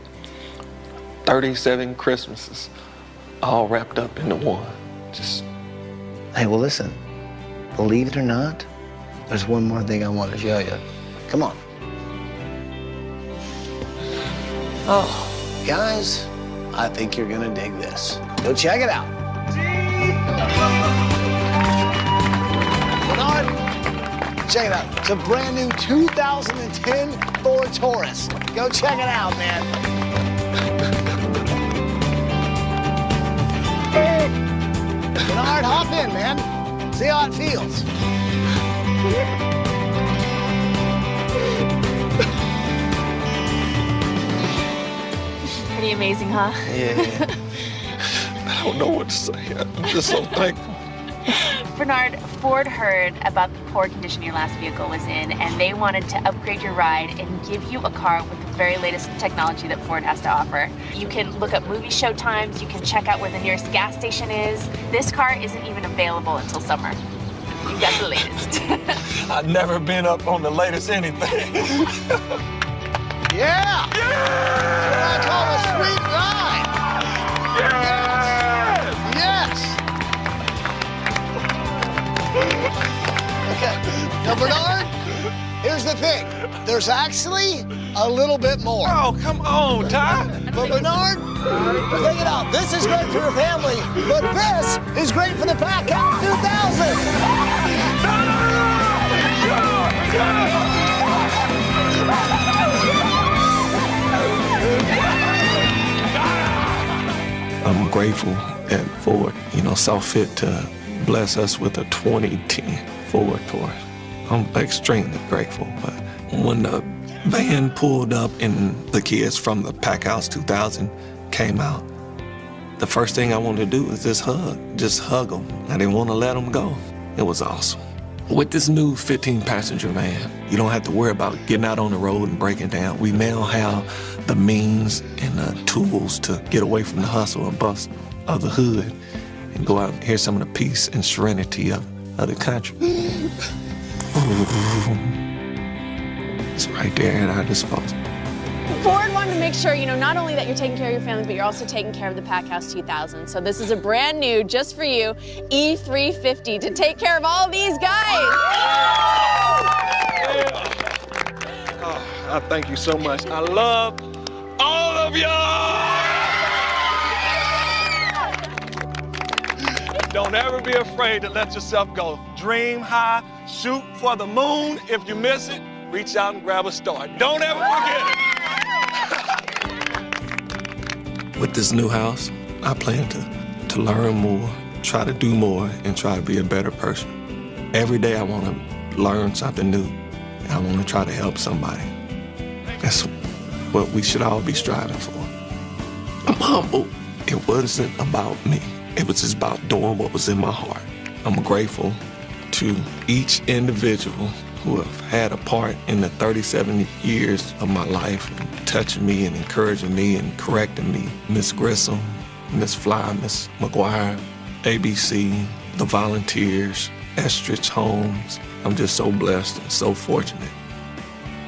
37 Christmases all wrapped up into one. Just. Hey, well, listen. Believe it or not, there's one more thing I want to show you. Come on. Oh, guys, I think you're gonna dig this. Go check it out. Bernard, check it out. It's a brand new 2010 Ford Taurus. Go check it out, man. Bernard, hop in, man. See how it feels. Pretty amazing, huh? Yeah. I don't know what to say. I'm just so thankful. Bernard, Ford heard about the poor condition your last vehicle was in, and they wanted to upgrade your ride and give you a car with the very latest technology that Ford has to offer. You can look up movie show times, you can check out where the nearest gas station is. This car isn't even available until summer. You've got the latest. I've never been up on the latest anything. Yeah! Yeah! What I call a sweet ride. Yes! Okay. Now, Bernard, here's the thing. There's actually a little bit more. Oh, come on, Ty. But Bernard, check it out. This is great for your family, but this is great for the Packhouse 2000. I'm grateful that Ford, saw fit to bless us with a 2010 Ford Taurus. I'm extremely grateful. But when the van pulled up and the kids from the Packhouse 2000 came out, the first thing I wanted to do was just hug them. I didn't want to let them go. It was awesome. With this new 15-passenger van, you don't have to worry about getting out on the road and breaking down. We now have the means and the tools to get away from the hustle and bustle of the hood and go out and hear some of the peace and serenity of the country. It's right there at our disposal. Ford wanted to make sure, not only that you're taking care of your family, but you're also taking care of the Packhouse 2000. So this is a brand new, just for you, E350 to take care of all these guys. Oh, I thank you so much. I love all of y'all. Don't ever be afraid to let yourself go. Dream high, shoot for the moon. If you miss it, reach out and grab a star. Don't ever forget it. With this new house, I plan to learn more, try to do more, and try to be a better person. Every day I want to learn something new, and I want to try to help somebody. That's what we should all be striving for. I'm humble. It wasn't about me. It was just about doing what was in my heart. I'm grateful to each individual who have had a part in the 37 years of my life, touching me and encouraging me and correcting me. Miss Grissom, Miss Fly, Miss McGuire, ABC, the volunteers, Estridge Homes. I'm just so blessed and so fortunate.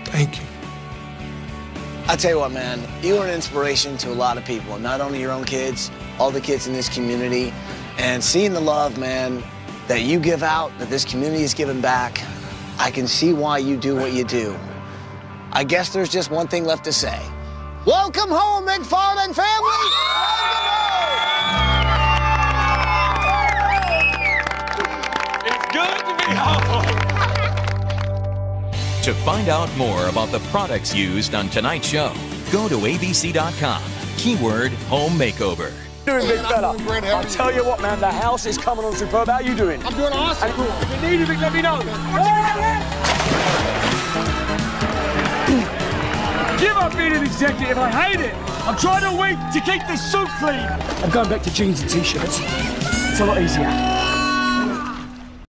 Thank you. I tell you what, man, you are an inspiration to a lot of people, not only your own kids, all the kids in this community, and seeing the love, man, that you give out, that this community is giving back, I can see why you do what you do. I guess there's just one thing left to say. Welcome home, McFarland family! It's good to be home. To find out more about the products used on tonight's show, go to abc.com, keyword home makeover. Doing, big fella? I'll tell you what, man, the house is coming on superb. How you doing? I'm doing awesome. Cool. If you need anything, let me know. Give up being an executive. I hate it. I'm trying to wait to keep this suit clean. I'm going back to jeans and t-shirts. It's a lot easier.